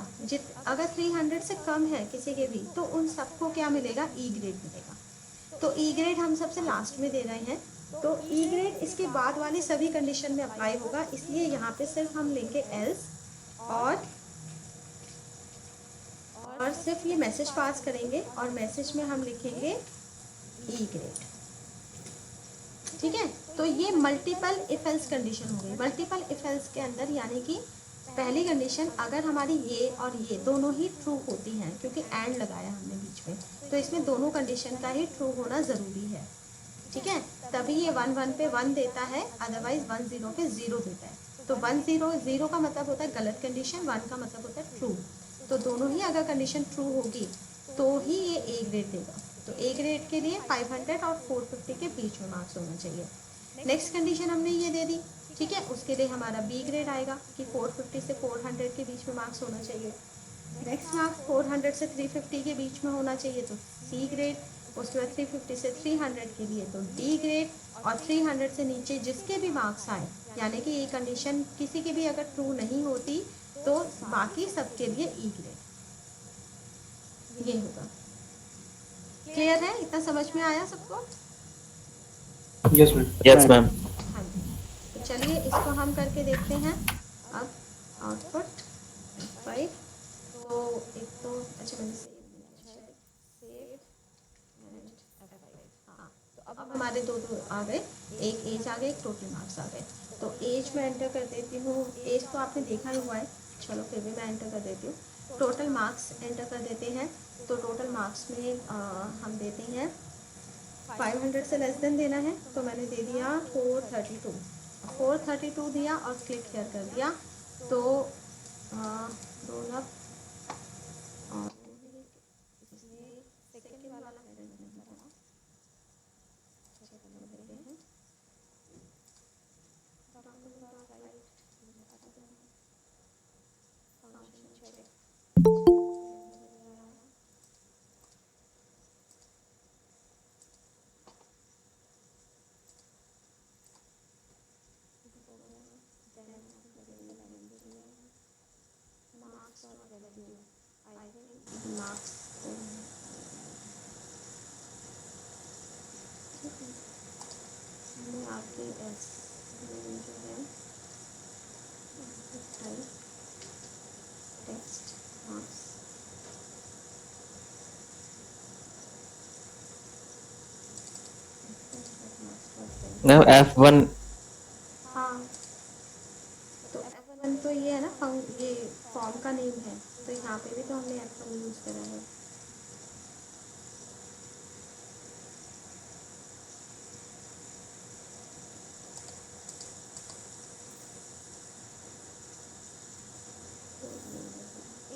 अगर 300 से कम है किसी के भी तो उन सबको क्या मिलेगा, ई ग्रेड मिलेगा। तो ई ग्रेड हम सबसे लास्ट में दे रहे हैं, तो ई ग्रेड इसके बाद वाली सभी कंडीशन में अप्लाई होगा, इसलिए यहाँ पे सिर्फ हम लेंगे एल्स और सिर्फ ये मैसेज पास करेंगे और मैसेज में हम लिखेंगे ई ग्रेड। ठीक है, तो ये मल्टीपल इफ एल्स कंडीशन हो गई। मल्टीपल इफ एल्स के अंदर यानी कि पहली कंडीशन अगर हमारी ये और ये दोनों ही ट्रू होती हैं, क्योंकि एंड लगाया हमने बीच में, तो इसमें दोनों कंडीशन का ही ट्रू होना ज़रूरी है। ठीक है, तभी ये 1 1 पे 1 देता है, अदरवाइज 1 0 पे 0 देता है। तो 1 0 0 का मतलब होता है गलत कंडीशन, 1 का मतलब होता है ट्रू। तो दोनों ही अगर कंडीशन ट्रू होगी तो ही ये ए ग्रेड देगा। तो ए ग्रेड के लिए 500 और 450 के बीच में मार्क्स होना चाहिए। नेक्स्ट कंडीशन हमने ये दे दी, ठीक है, उसके लिए हमारा बी ग्रेड आएगा कि 450 से 400 के बीच में मार्क्स होना चाहिए। नेक्स्ट मार्क्स 400 से 350 के बीच में होना चाहिए, तो सी ग्रेड। उसके बाद 350 से 300 के लिए तो डी ग्रेड, और 300 से नीचे जिसके भी मार्क्स आए, यानी कि ये कंडीशन किसी की भी अगर ट्रू नहीं होती तो बाकी सबके लिए ई ग्रेड ये होगा। क्लियर है? इतना समझ में आया सबको? Yes, ma'am. Yes ma'am. हाँ जी, तो चलिए इसको हम करके देखते हैं। अब आउटपुट 5, तो एक तो अच्छा मैंने सेव हाँ, तो अब हमारे दो आ गए, एक एज आ गए, एक टोटल मार्क्स आ गए। तो एज में एंटर कर देती हूँ, एज तो आपने देखा ही हुआ है, चलो फिर भी मैं एंटर कर देती हूँ। टोटल मार्क्स एंटर कर देते हैं, तो टोटल मार्क्स में हम देते हैं 500 से लेस देन देना है, तो मैंने दे दिया 432 दिया और क्लिक हियर कर दिया। तो रोल अप और सेकंड वाला आपके एस जो है टेक्स्ट मार्क्स मैम F1 हाँ, तो F1 तो ये है ना, ये फॉर्म का नेम है, तो यहाँ पे भी तो हमने F1 यूज़ करा है।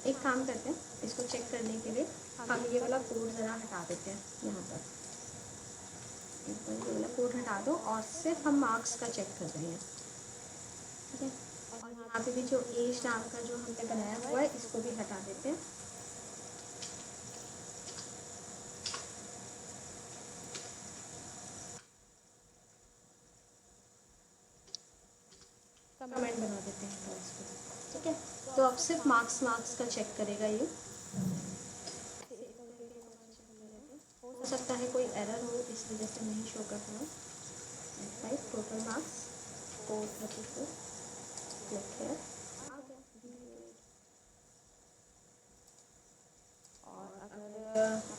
एक काम करते हैं, इसको चेक करने के लिए हम ये वाला कोड ज़रा हटा देते हैं यहाँ पर। एक बार ये वाला कोड हटा दो और सिर्फ हम मार्क्स का चेक कर रहे हैं। ठीक है, और यहाँ पे भी जो एज नाम का जो हमने बनाया हुआ है इसको भी हटा देते हैं। कमेंट बना देते हैं तो इसको। ठीक है, तो अब सिर्फ मार्क्स का चेक करेगा ये। हो सकता है कोई एरर हो, इस वजह से नहीं शो कर रहा है। टोटल मार्क्स 434 क्लिक हियर आ गया। और अगर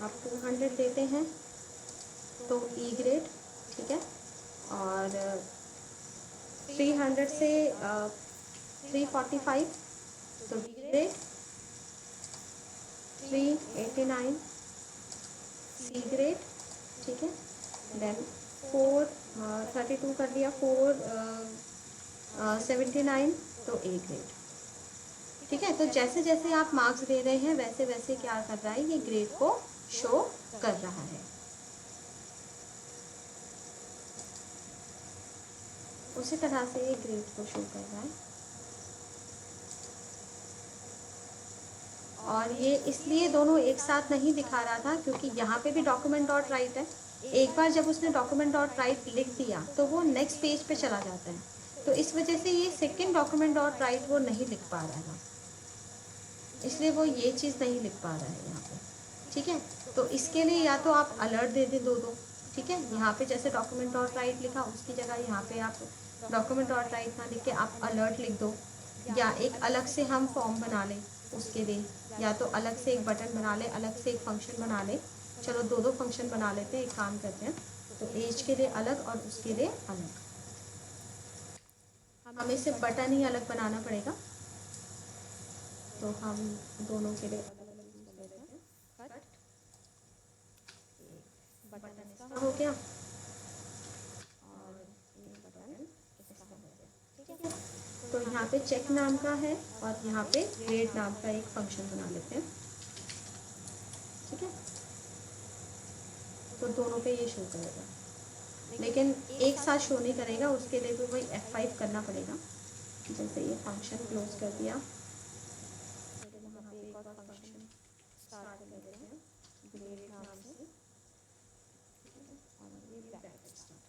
आप 200 देते हैं तो ई ग्रेड, ठीक है, और 300 से 345 तो डी ग्रेड, 389 सी ग्रेड, ठीक है, देन 432 कर दिया, 479 तो ए ग्रेड। ठीक है, तो जैसे जैसे आप मार्क्स दे रहे हैं वैसे वैसे क्या कर रहा है, ये ग्रेड को शो कर रहा है। उसी तरह से ये ग्रेड को शो कर रहा है। और ये इसलिए दोनों एक साथ नहीं दिखा रहा था क्योंकि यहाँ पे भी डॉक्यूमेंट डॉट राइट है। एक बार जब उसने डॉक्यूमेंट डॉट राइट लिख दिया तो वो नेक्स्ट पेज पे चला जाता है, तो इस वजह से ये सेकंड डॉक्यूमेंट डॉट राइट वो नहीं लिख पा रहा था। इसलिए वो ये चीज़ नहीं लिख पा रहा है यहाँ पे। ठीक है, तो इसके लिए या तो आप अलर्ट दे दें दो। ठीक है, यहाँ पे जैसे डॉक्यूमेंट डॉट राइट लिखा, उसकी जगह यहाँ पे आप डॉक्यूमेंट डॉट राइट ना लिख के आप अलर्ट लिख दो, या एक अलग से हम फॉर्म बना लें उसके लिए, या तो अलग से एक बटन बना लें, अलग से एक फंक्शन बना लें। चलो दो फंक्शन बना लेते हैं, एक काम करते हैं। तो एज के लिए अलग और उसके लिए अलग, हमें सिर्फ बटन ही अलग बनाना पड़ेगा। तो हम दोनों के लिए अलग अलग यूज कर लेते हैं। कट, बटन इसका हो गया और ये बटन इसका हो गया। ठीक है, तो यहाँ पे चेक नाम का है और यहाँ पे ग्रेड नाम का एक फंक्शन बना लेते हैं। ठीक है, तो दोनों पे ये शो करेगा, लेकिन एक साथ शो नहीं करेगा, उसके लिए भी वही F5 करना पड़ेगा। जैसे ये फंक्शन क्लोज कर दिया, यहाँ पे एक और फंक्शन स्टार्ट कर देते हैं ग्रेड नाम से, और ये ब्रैकेट स्टार्ट,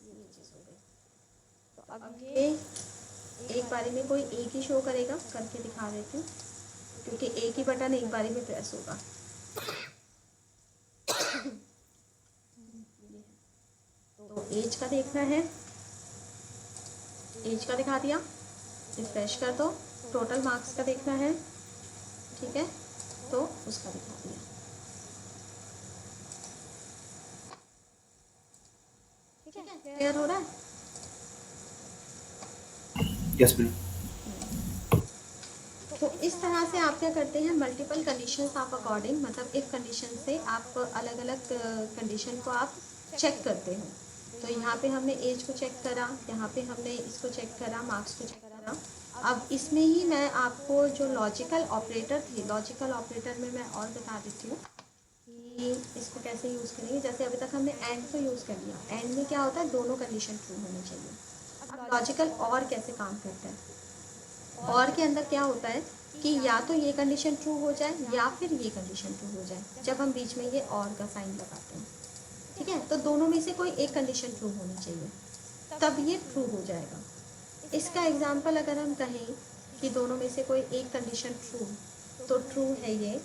ये चीज़ हो गई। तो अब ये एक बारी में कोई एक ही शो करेगा, करके दिखा देती हूँ, क्योंकि एक ही बटन एक बारी में प्रेस होगा। तो एज का देखना है, एज का दिखा दिया, रिफ्रेश कर दो। टोटल मार्क्स का देखना है, ठीक है, तो उसका दिखा दिया। ठीक है, क्लियर हो रहा है? Yes, madam. तो इस तरह से आप क्या करते हैं, मल्टीपल कंडीशंस आप अकॉर्डिंग, मतलब इफ कंडीशन से आप अलग अलग कंडीशन को आप चेक करते हो। तो यहाँ पे हमने एज को चेक करा, यहाँ पे हमने इसको चेक करा, मार्क्स को चेक करा। अब इसमें ही मैं आपको जो लॉजिकल ऑपरेटर थे, लॉजिकल ऑपरेटर में मैं और बता देती हूँ कि इसको कैसे यूज़ करेंगे। जैसे अभी तक हमने एंड को यूज़ कर लिया, एंड में क्या होता है, दोनों कंडीशन ट्रू होनी चाहिए। अब लॉजिकल और कैसे काम करता है, और के अंदर क्या होता है कि या तो ये कंडीशन ट्रू हो जाए या फिर ये कंडीशन ट्रू हो जाए, जब हम बीच में ये और का साइन लगाते हैं। ठीक है, तो दोनों में से कोई एक कंडीशन ट्रू होनी चाहिए, तब ये ट्रू हो जाएगा। इसका एग्जाम्पल अगर हम कहें कि दोनों में से कोई एक कंडीशन ट्रू, तो ट्रू है ये।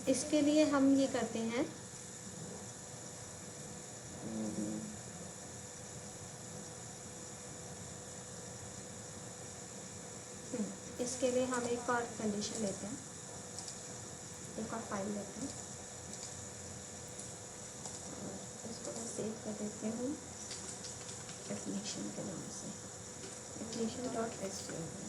इसके लिए हम ये करते हैं, इसके लिए हम एक और कंडीशन लेते हैं, एक और फाइल लेते हैं, और इसको मैं सेव कर देते हूँ डेफिनेशन के नाम से, definition.html।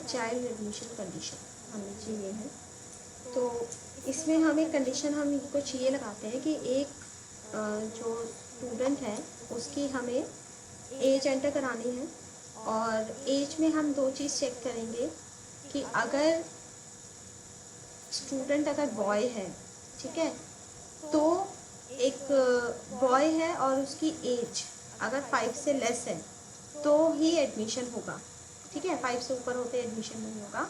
चाइल्ड एडमिशन कंडीशन हमें चाहिए है, तो इसमें हम एक कंडीशन हम कुछ ये लगाते हैं कि एक जो स्टूडेंट है उसकी हमें एज एंटर करानी है, और एज में हम दो चीज़ चेक करेंगे कि अगर स्टूडेंट अगर बॉय है, ठीक है, तो एक बॉय है और उसकी एज अगर 5 से लेस है तो ही एडमिशन होगा। ठीक है, 5 से ऊपर होते एडमिशन नहीं होगा।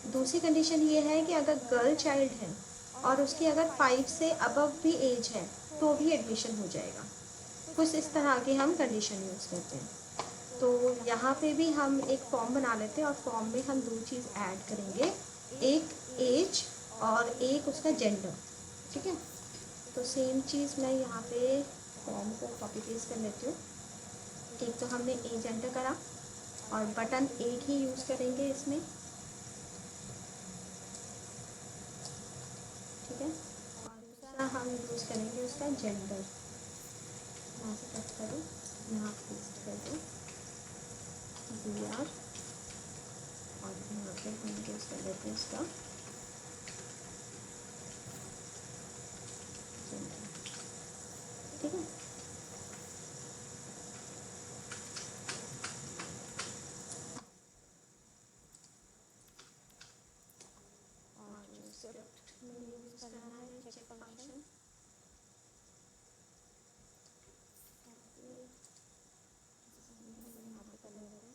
दूसरी कंडीशन ये है कि अगर गर्ल चाइल्ड है और उसकी अगर 5 से अबव भी एज है तो भी एडमिशन हो जाएगा। कुछ इस तरह के हम कंडीशन यूज़ करते हैं। तो यहाँ पे भी हम एक फॉर्म बना लेते हैं और फॉर्म में हम दो चीज़ ऐड करेंगे, एक एज और एक उसका जेंडर। ठीक है, तो सेम चीज़ मैं यहाँ पे फॉर्म को कॉपी पेस्ट कर लेती हूँ। एक तो हमने एज एंटर करा और बटन एक ही यूज़ करेंगे इसमें, ठीक है, और दूसरा हम यूज़ करेंगे उसका जेंडर। यहाँ से कट करो, यहाँ पेस्ट कर दो BR, और यहाँ पे हम यूज़ कर लेते हैं उसका जेंडर। ठीक है, और जो स्क्रिप्ट में यूज़ करना है चेक फंक्शन, यहाँ पे कर लेते हैं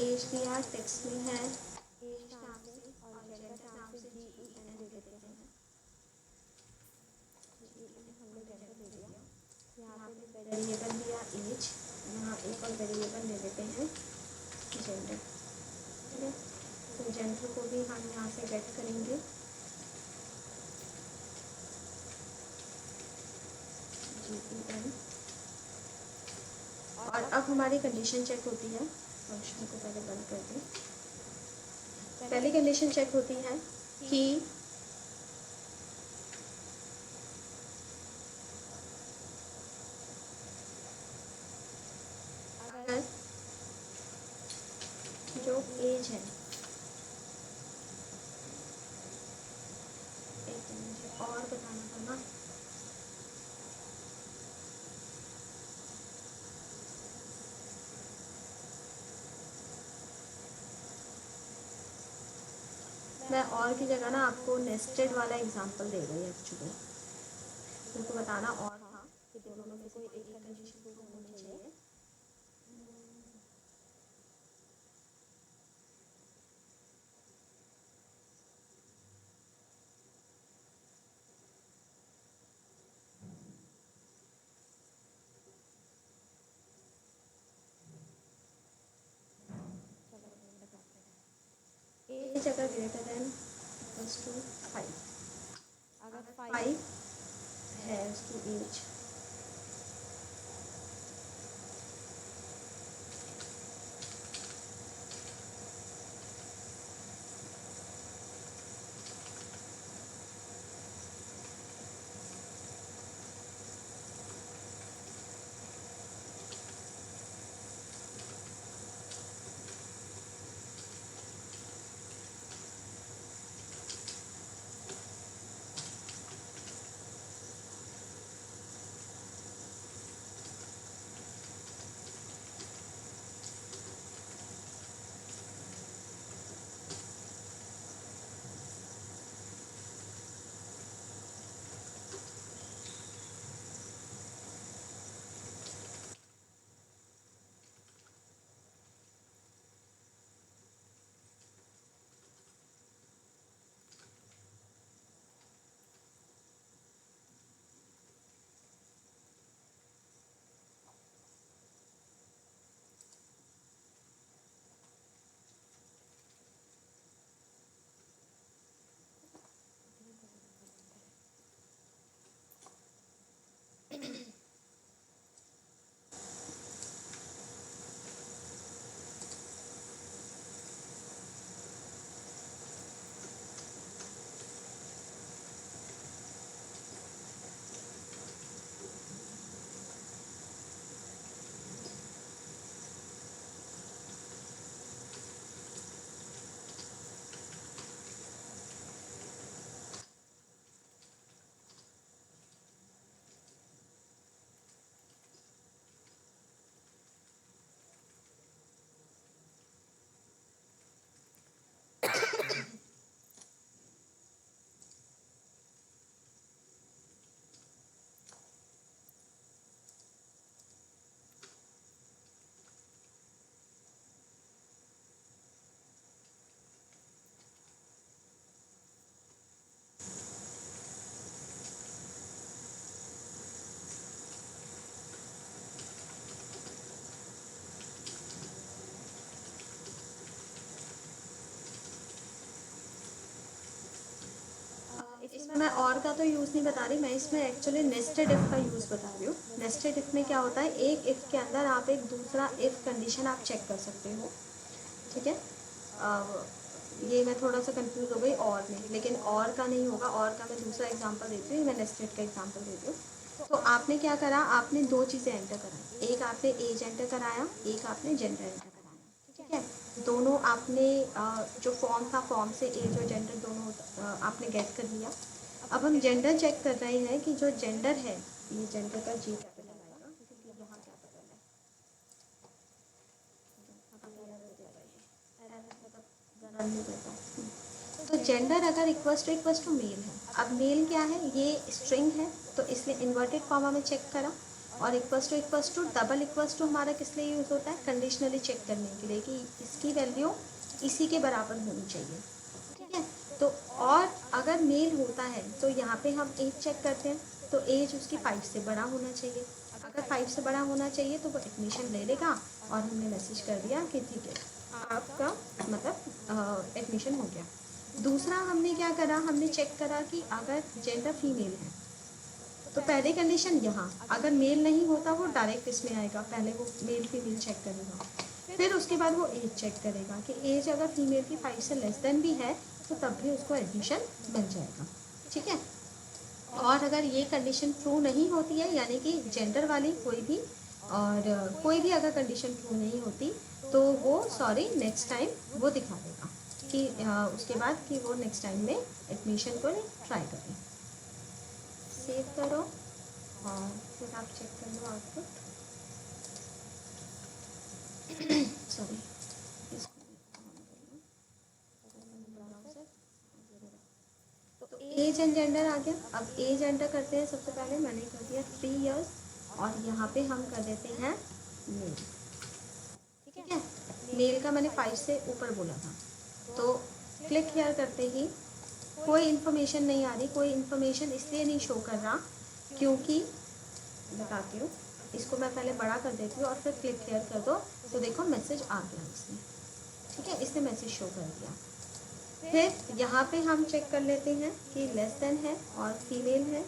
एज दिया, टेक्स्ट में है एज नाम से और जेंडर नाम से GEN दे देते हैं। हमने जेंडर दे दिया, यहाँ पे वेरिएबल दिया एज, यहाँ एक और वेरिएबल दे देते हैं जेंडर। ठीक है, तो जेंडर को भी हम यहाँ से गेट करेंगे। GEN, और अब हमारी कंडीशन चेक होती है। फंक्शन को पहले बंद कर दें। पहली कंडीशन चेक होती है कि अगर जो एज है, एक मुझे और बताना पड़ना, मैं और की जगह ना आपको नेस्टेड वाला एग्जांपल दे रही एक्चुअली। उनको बताना और था कि दोनों में से कोई एक कंडीशन ट्रू होनी चाहिए। एज अगर ग्रेटर देन इक्वल्स टू 5, अगर 5 हैज़ टू एज, इसमें मैं और का तो यूज़ नहीं बता रही, मैं इसमें एक्चुअली नेस्टेड इफ़ का यूज़ बता रही हूँ। नेस्टेड इफ़ में क्या होता है, एक इफ़ के अंदर आप एक दूसरा इफ़ कंडीशन आप चेक कर सकते हो। ठीक है, ये मैं थोड़ा सा कंफ्यूज हो गई और में, लेकिन और का नहीं होगा। और का मैं दूसरा एग्जांपल देती हूँ, मैं नेस्टेड का एग्जांपल देती हूँ। तो आपने क्या करा, आपने दो चीज़ें एंटर कराई, एक आपने एज एंटर कराया, एक आपने जेंडर एंटर कराया। ठीक है, दोनों आपने जो फॉर्म था, फॉर्म से एज और जेंडर दोनों आपने गेट कर लिया। अब हम जेंडर चेक कर रहे हैं कि जो जेंडर है, ये जेंडर का जी कैपिटल आएगा क्योंकि यहाँ कैपिटल है। रन नहीं करता। तो जेंडर अगर इक्वल्स टू मेल है, अब मेल क्या है, ये स्ट्रिंग है तो इसलिए इन्वर्टेड कॉमा में चेक करा, और equals to double equals to हमारा किस लिए यूज़ होता है, कंडीशनली चेक करने के लिए कि इसकी वैल्यू इसी के बराबर होनी चाहिए, ठीक है। तो और अगर मेल होता है तो यहाँ पे हम एज चेक करते हैं, तो एज उसकी 5 से बड़ा होना चाहिए। अगर 5 से बड़ा होना चाहिए तो वो एडमिशन ले लेगा, और हमने मैसेज कर दिया कि ठीक है आपका मतलब एडमिशन हो गया। दूसरा हमने क्या करा, हमने चेक करा कि अगर जेंडर फीमेल है तो पहले कंडीशन यहाँ, अगर मेल नहीं होता वो डायरेक्ट इसमें आएगा, पहले वो मेल फीमेल चेक करेगा, फिर उसके बाद वो एज चेक करेगा कि एज अगर फीमेल की 5 से लेस देन भी है तो तब भी उसको एडमिशन मिल जाएगा, ठीक है। और अगर ये कंडीशन ट्रू नहीं होती है, यानी कि जेंडर वाली कोई भी और कोई भी अगर कंडीशन ट्रू नहीं होती तो वो सॉरी नेक्स्ट टाइम वो दिखा देगा कि उसके बाद कि वो नेक्स्ट टाइम में एडमिशन को ट्राई करें। सेव करो और फिर आप चेक कर लो आउटपुट। सॉरी, तो एज एंड जेंडर आ गया। अब एज एंटर करते हैं, सबसे पहले मैंने कर दिया 3 इयर्स और यहाँ पे हम कर देते हैं मेल, ठीक है। मेल का मैंने 5 से ऊपर बोला था, तो क्लिक हियर करते ही कोई इन्फॉर्मेशन नहीं आ रही। कोई इन्फॉर्मेशन इसलिए नहीं शो कर रहा क्योंकि बताती हूँ, इसको मैं पहले बड़ा कर देती हूँ और फिर क्लिक हियर कर दो तो देखो मैसेज आ गया इसमें, ठीक है, इसने मैसेज शो कर दिया। फिर यहाँ पे हम चेक कर लेते हैं कि लेस देन है और फीमेल है,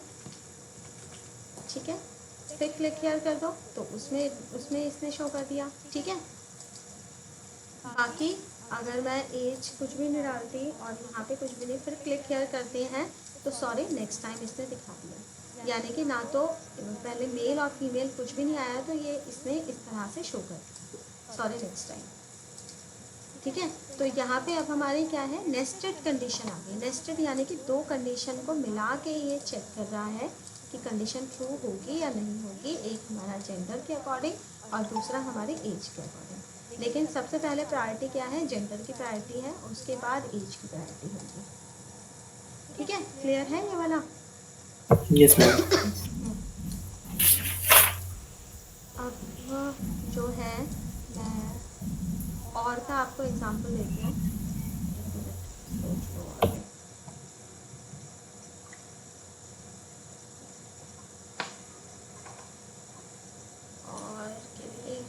ठीक है। फिर क्लिक हियर कर दो तो उसमें इसने शो कर दिया, ठीक है। बाकी अगर मैं एज कुछ भी नहीं डालती और यहाँ पे कुछ भी नहीं, फिर क्लिक हियर करते हैं तो सॉरी नेक्स्ट टाइम इसने दिखा दिया, यानी कि ना तो पहले मेल और फीमेल कुछ भी नहीं आया तो ये इसने इस तरह से शो कर दिया, सॉरी नेक्स्ट टाइम, ठीक है। तो यहाँ पे अब हमारी क्या है, नेस्टेड कंडीशन आ गई। नेस्टेड यानी कि दो कंडीशन को मिला के ये चेक कर रहा है कि कंडीशन ट्रू होगी या नहीं होगी, एक हमारा जेंडर के अकॉर्डिंग और दूसरा हमारे एज के अकॉर्डिंग। लेकिन सबसे पहले प्रायोरिटी क्या है, जेंडर की प्रायोरिटी है, उसके बाद एज की प्रायोरिटी होगी, ठीक है। क्लियर है ये वाला? Yes, ma'am. अब जो है मैं और का आपको एग्जांपल देती हूँ, एक मिनट सोच लो और। और के लिए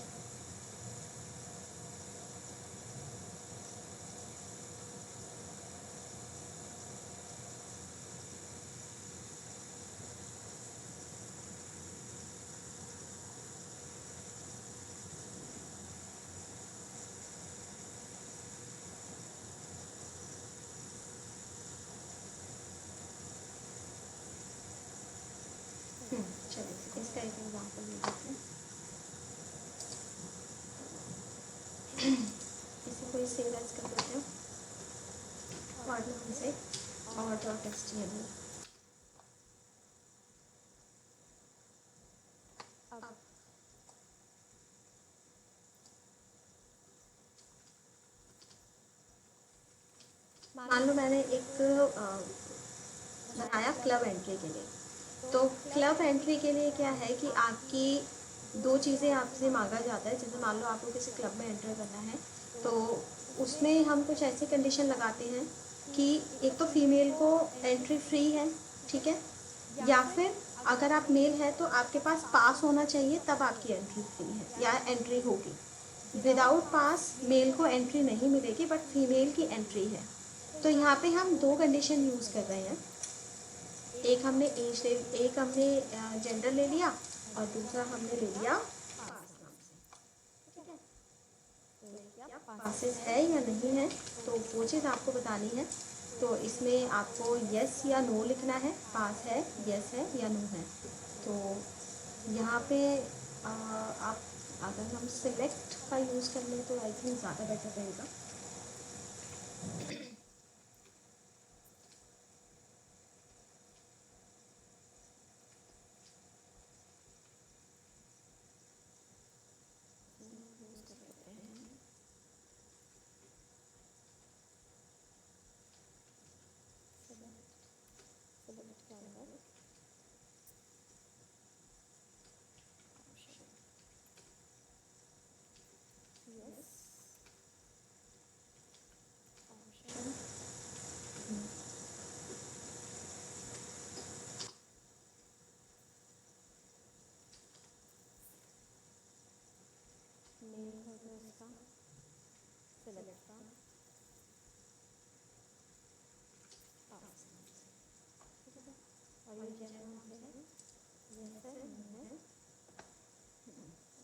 चलिए इसका एक एग्जांपल दे देते हैं। इसे कोई सेव एज कर देते हैं और नाम से और डॉट एचटीएमएल। अब मान लो मैंने एक बनाया क्लब एंट्री के लिए, तो क्लब एंट्री के लिए क्या है कि आपकी दो चीज़ें आपसे मांगा जाता है। जैसे मान लो आपको किसी क्लब में एंटर करना है तो उसमें हम कुछ ऐसी कंडीशन लगाते हैं कि एक तो फीमेल को एंट्री फ्री है, ठीक है, या फिर अगर आप मेल है तो आपके पास पास होना चाहिए तब आपकी एंट्री फ्री है या एंट्री होगी। विदाउट पास मेल को एंट्री नहीं मिलेगी बट फीमेल की एंट्री है। तो यहाँ पे हम दो कंडीशन यूज़ कर रहे हैं, एक हमने एज ले, एक हमने जेंडर ले लिया और दूसरा हमने ले लिया पास नाम से, ठीक है। तो क्या पासेस है या नहीं है तो वो चीज़ आपको बतानी है। तो इसमें आपको यस या नो लिखना है, पास है, यस है या नो है। तो यहाँ पे आप अगर हम सिलेक्ट का यूज़ कर लें तो आई थिंक ज़्यादा बेटर रहेगा। यूज़ कर लेते हैं सिलेक्ट के अंदर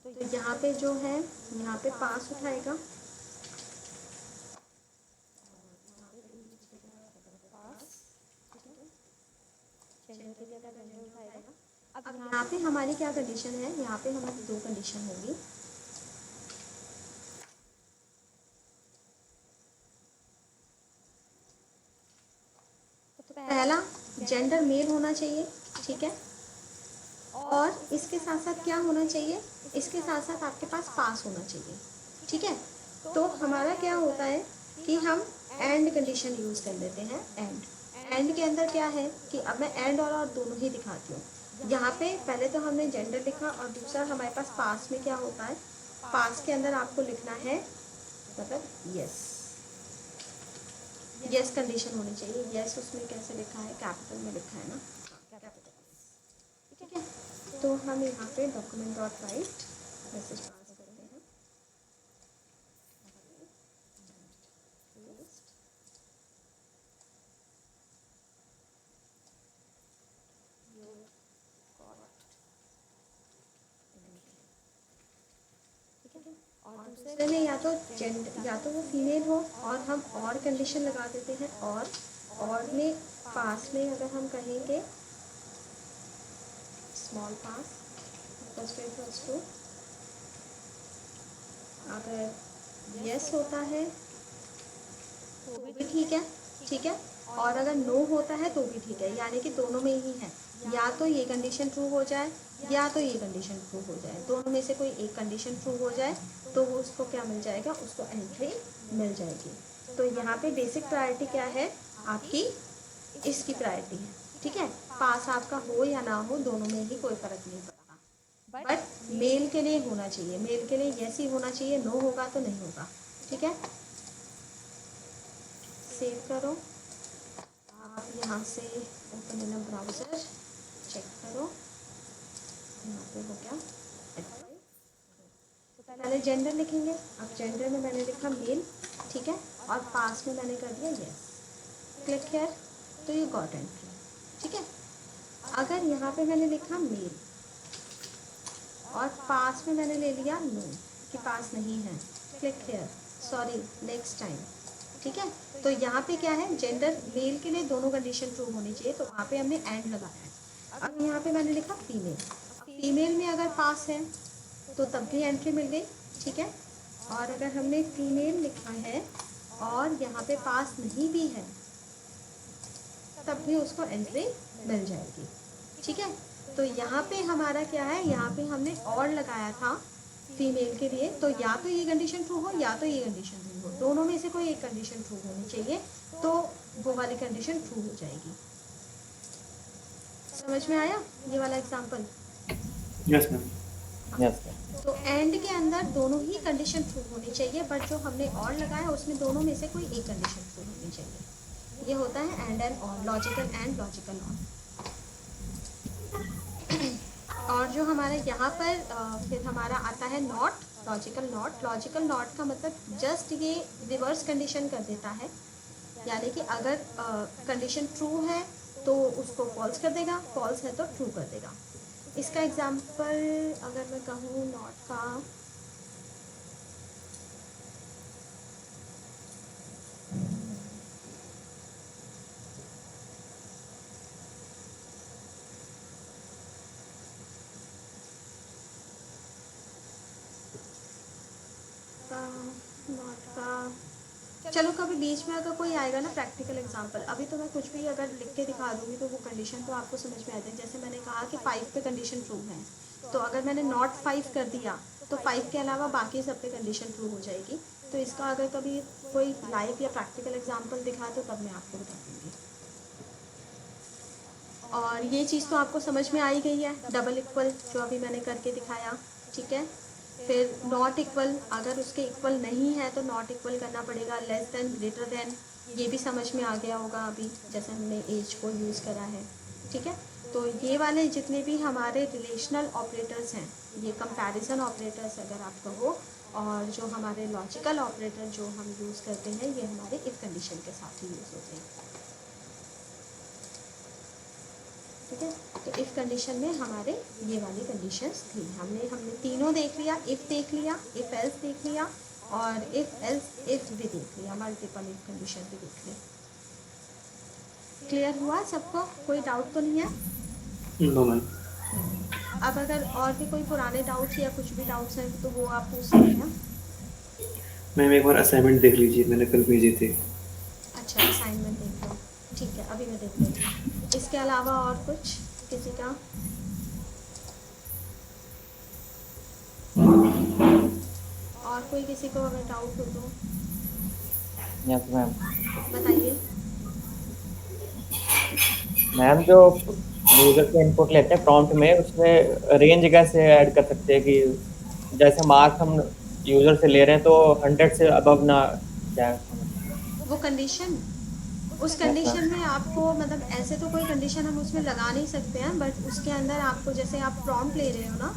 तो यहाँ पे जो है, यहाँ पे पास उठाएगा, अब यहाँ पे हमारी क्या कंडीशन है, यहाँ पे हमारी दो कंडीशन होगी। पहला, जेंडर मेल होना चाहिए, ठीक है, और इसके साथ साथ क्या होना चाहिए, इसके साथ साथ आपके पास पास होना चाहिए, ठीक है। तो हमारा क्या होता है कि हम एंड कंडीशन यूज कर लेते हैं। एंड के अंदर क्या है कि अब मैं एंड और दोनों ही दिखाती हूँ। यहाँ पे पहले तो हमने जेंडर लिखा और दूसरा हमारे पास पास में क्या होता है, पास के अंदर आपको लिखना है मतलब यस, यस कंडीशन होनी चाहिए। यस उसमें कैसे लिखा है, कैपिटल में लिखा है ना, कैपिटल, ठीक है। तो हम यहाँ पे document dot right message pass करते हैं, और दूसरे में या तो जेंडर, या तो वो फीमेल हो और हम और कंडीशन लगा देते हैं, और में पास में अगर हम कहेंगे स्मॉल पास इक्वल्स टू, अगर यस होता है तो भी ठीक है, ठीक है, और अगर नो होता है तो भी ठीक है, यानी कि दोनों में ही है, या तो ये कंडीशन ट्रू हो जाए या तो ये कंडीशन ट्रू हो जाए, दोनों में से कोई एक कंडीशन ट्रू हो जाए तो वो उसको क्या मिल जाएगा, उसको एंट्री मिल जाएगी। तो यहाँ पे बेसिक प्रायोरिटी क्या है आपकी, इसकी प्रायोरिटी है, ठीक है। पास आपका हो या ना हो, दोनों में ही कोई फर्क नहीं पड़ता, बट मेल के लिए होना चाहिए, मेल के लिए यस ही होना चाहिए, नो होगा तो नहीं होगा, ठीक है। सेव करो, आप यहाँ से ओपन इन ब्राउज़र, चेक करो, यहाँ पे हो गया। तो पहले जेंडर लिखेंगे, अब जेंडर में मैंने लिखा मेल, ठीक है, और पास में मैंने कर दिया यस, क्लिक हियर, तो ये गॉट एंट्री, ठीक है। अगर यहाँ पे मैंने लिखा मेल और पास में मैंने ले लिया नो कि पास नहीं है, click here, sorry next time, ठीक है। तो यहाँ पे क्या है, जेंडर मेल के लिए दोनों कंडीशन ट्रू होनी चाहिए, तो वहाँ पे हमने एंड लगाया है। अब यहाँ पे मैंने लिखा फीमेल, फीमेल में अगर पास है तो तब भी एंट्री मिल गई, ठीक है। और अगर हमने फीमेल लिखा है और यहाँ पे पास नहीं भी है तब भी उसको एंट्री मिल जाएगी, ठीक है। तो यहाँ पे हमारा क्या है, यहाँ पे हमने और लगाया था फीमेल के लिए, तो या तो ये कंडीशन ट्रू हो या तो ये कंडीशन ट्रू हो, दोनों में से कोई एक कंडीशन ट्रू होनी चाहिए, तो वो वाली कंडीशन ट्रू हो जाएगी। समझ में आया ये वाला एग्जांपल? Yes ma'am. Yes. तो एंड के अंदर दोनों ही कंडीशन ट्रू होनी चाहिए, बट जो हमने और लगाया उसमें दोनों में से कोई एक कंडीशन ट्रू होनी चाहिए। ये होता है एंड और, लॉजिकल एंड लॉजिकल और। और जो हमारे यहाँ पर फिर हमारा आता है not, logical not. Logical not का मतलब जस्ट ये रिवर्स कंडीशन कर देता है, यानी कि अगर कंडीशन ट्रू है तो उसको फॉल्स कर देगा, फॉल्स है तो ट्रू कर देगा। इसका एग्जांपल अगर मैं कहूँ नॉट का, नॉट का, चलो कभी बीच में अगर कोई आएगा ना प्रैक्टिकल एग्जांपल, अभी तो मैं कुछ भी अगर लिख के दिखा दूंगी तो वो कंडीशन तो आपको समझ में आ जाए। जैसे मैंने कहा कि 5 पे कंडीशन ट्रू है, तो अगर मैंने नॉट 5 कर दिया तो 5 के अलावा बाकी सब पे कंडीशन ट्रू हो जाएगी। तो इसका अगर कभी कोई लाइव या प्रैक्टिकल एग्जाम्पल दिखा तो तब मैं आपको बता दूँगी। और ये चीज़ तो आपको समझ में आ ही गई है, डबल इक्वल जो अभी मैंने करके दिखाया, ठीक है। फिर नॉट इक्वल, अगर उसके इक्वल नहीं है तो नॉट इक्वल करना पड़ेगा, लेस देन, ग्रेटर देन, ये भी समझ में आ गया होगा अभी, जैसे हमने एज को यूज़ करा है, ठीक है। तो ये वाले जितने भी हमारे रिलेशनल ऑपरेटर्स हैं, ये कंपैरिजन ऑपरेटर्स अगर आप कहो, और जो हमारे लॉजिकल ऑपरेटर जो हम यूज़ करते हैं, ये हमारे इफ कंडीशन के साथ ही यूज़ होते हैं। ठीक है। तो इफ़ कंडीशन में हमारे ये वाली कंडीशंस थी, हमने तीनों देख लिया, इफ़ देख लिया, इफ़ एल्स देख लिया, और इफ़ एल्स इफ़ भी देख लिया, मल्टीपल इफ़ कंडीशन भी देख ली। क्लियर हुआ सबको? कोई डाउट तो नहीं है? No ma'am. अब अगर और भी कोई पुराने डाउट्स या कुछ भी डाउट्स हैं तो वो आप पूछ सकते हैं। मैम एक बार असाइनमेंट देख लीजिए, मैंने कल भेजे थे। अच्छा, असाइनमेंट देख लो। ठीक है, अभी मैं देख लेती हूँ। इसके अलावा और कुछ किसी का? और कोई किसी को अगर डाउट हो तो यस मैम। बताइए। मैम जो यूजर से इनपुट लेते हैं प्रॉम्प्ट में, उसमें रेंज कैसे ऐड कर सकते हैं कि जैसे मार्क्स हम यूजर से ले रहे हैं तो 100 से अबव ना जाए उसका मतलब। वो कंडीशन, उस यस कंडीशन मैम। में आपको मतलब ऐसे तो कोई कंडीशन हम उसमें लगा नहीं सकते हैं, बट उसके अंदर आपको जैसे आप प्रॉम्प्ट ले रहे हो ना,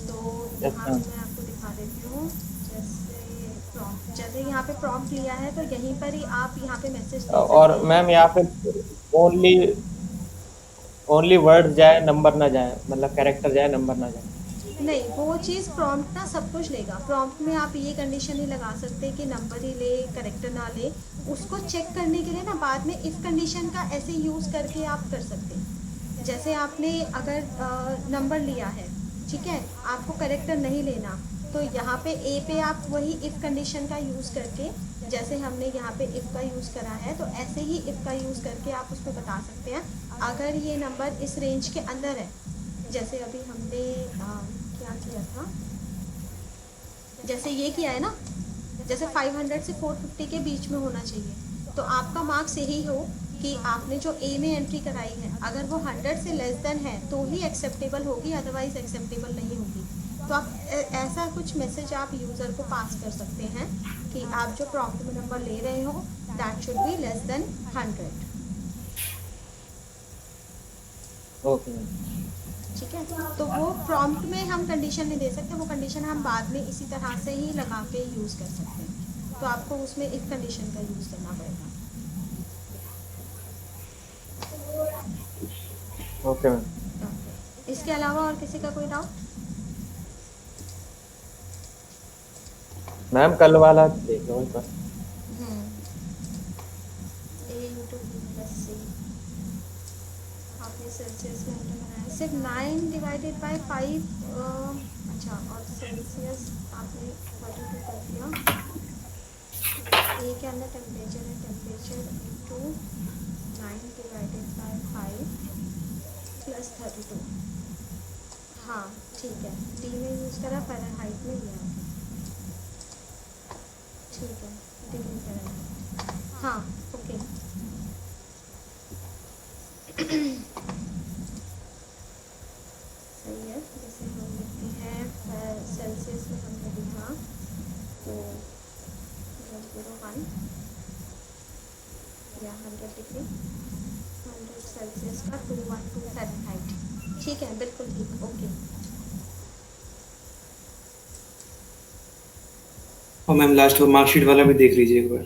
तो यस यहाँ मैम। पे मैं आपको दिखा देती हूँ। जैसे प्रॉम्प्ट, जैसे यहाँ पे प्रॉम्प्ट लिया है तो यहीं पर ही आप यहाँ पे मैसेज दे सकते और हैं। मैम यहाँ पे ओनली ओनली वर्ड जाए, नंबर ना जाए, मतलब कैरेक्टर जाए, नंबर ना जाए। नहीं, वो चीज़ प्रॉम्प्ट ना सब कुछ लेगा। प्रॉम्प्ट में आप ये कंडीशन ही लगा सकते हैं कि नंबर ही ले, करेक्टर ना ले। उसको चेक करने के लिए ना बाद में इफ़ कंडीशन का ऐसे यूज़ करके आप कर सकते हैं। जैसे आपने अगर नंबर लिया है, ठीक है, आपको करेक्टर नहीं लेना, तो यहाँ पे ए पे आप वही इफ़ कंडीशन का यूज़ करके, जैसे हमने यहाँ पे इफ़ का यूज़ करा है, तो ऐसे ही इफ़ का यूज़ करके आप उसको बता सकते हैं अगर ये नंबर इस रेंज के अंदर है। जैसे अभी हमने क्या किया था, जैसे ये किया है ना, जैसे 500 से 450 के बीच में होना चाहिए, तो आपका मार्क्स यही हो कि आपने जो ए में एंट्री कराई है, अगर वो 100 से लेस देन है तो ही एक्सेप्टेबल होगी, अदरवाइज एक्सेप्टेबल नहीं होगी। तो आप ऐसा कुछ मैसेज आप यूज़र को पास कर सकते हैं कि आप जो प्रॉम्प्ट में नंबर ले रहे हो that should be less than 100। Okay ma'am. ठीक है, तो वो प्रॉम्प्ट में हम कंडीशन नहीं दे सकते, वो कंडीशन हम बाद में इसी तरह से ही लगा के यूज़ कर सकते हैं। तो आपको उसमें इफ कंडीशन का यूज़ करना पड़ेगा। Okay ma'am. ओके, इसके अलावा और किसी का कोई डाउट? मैम कल वाला देख लो एक बार। ए इंटू बी प्लस सी, आपने सेल्सियस में इंटू बनाया, सिर्फ 9 डिवाइडेड बाई 5। अच्छा, और सेल्सियस आपने 42 कर दिया। ए के अंदर टेम्परेचर है, temperature into 9 divided by 5 plus 32। हाँ ठीक है, डी में यूज़ करा, फ़ारेनहाइट में लिया। ठीक है, डी में फ़ारेनहाइट। हाँ ओके। सही है, जैसे हम लिखते हैं सेल्सियस में हमने लिखा तो 0.01 या 100 डिग्री, 100 सेल्सियस का 212 फ़ारेनहाइट। ठीक है, बिल्कुल ठीक, ओके। और मैम लास्ट वो मार्कशीट वाला भी देख लीजिए एक बार।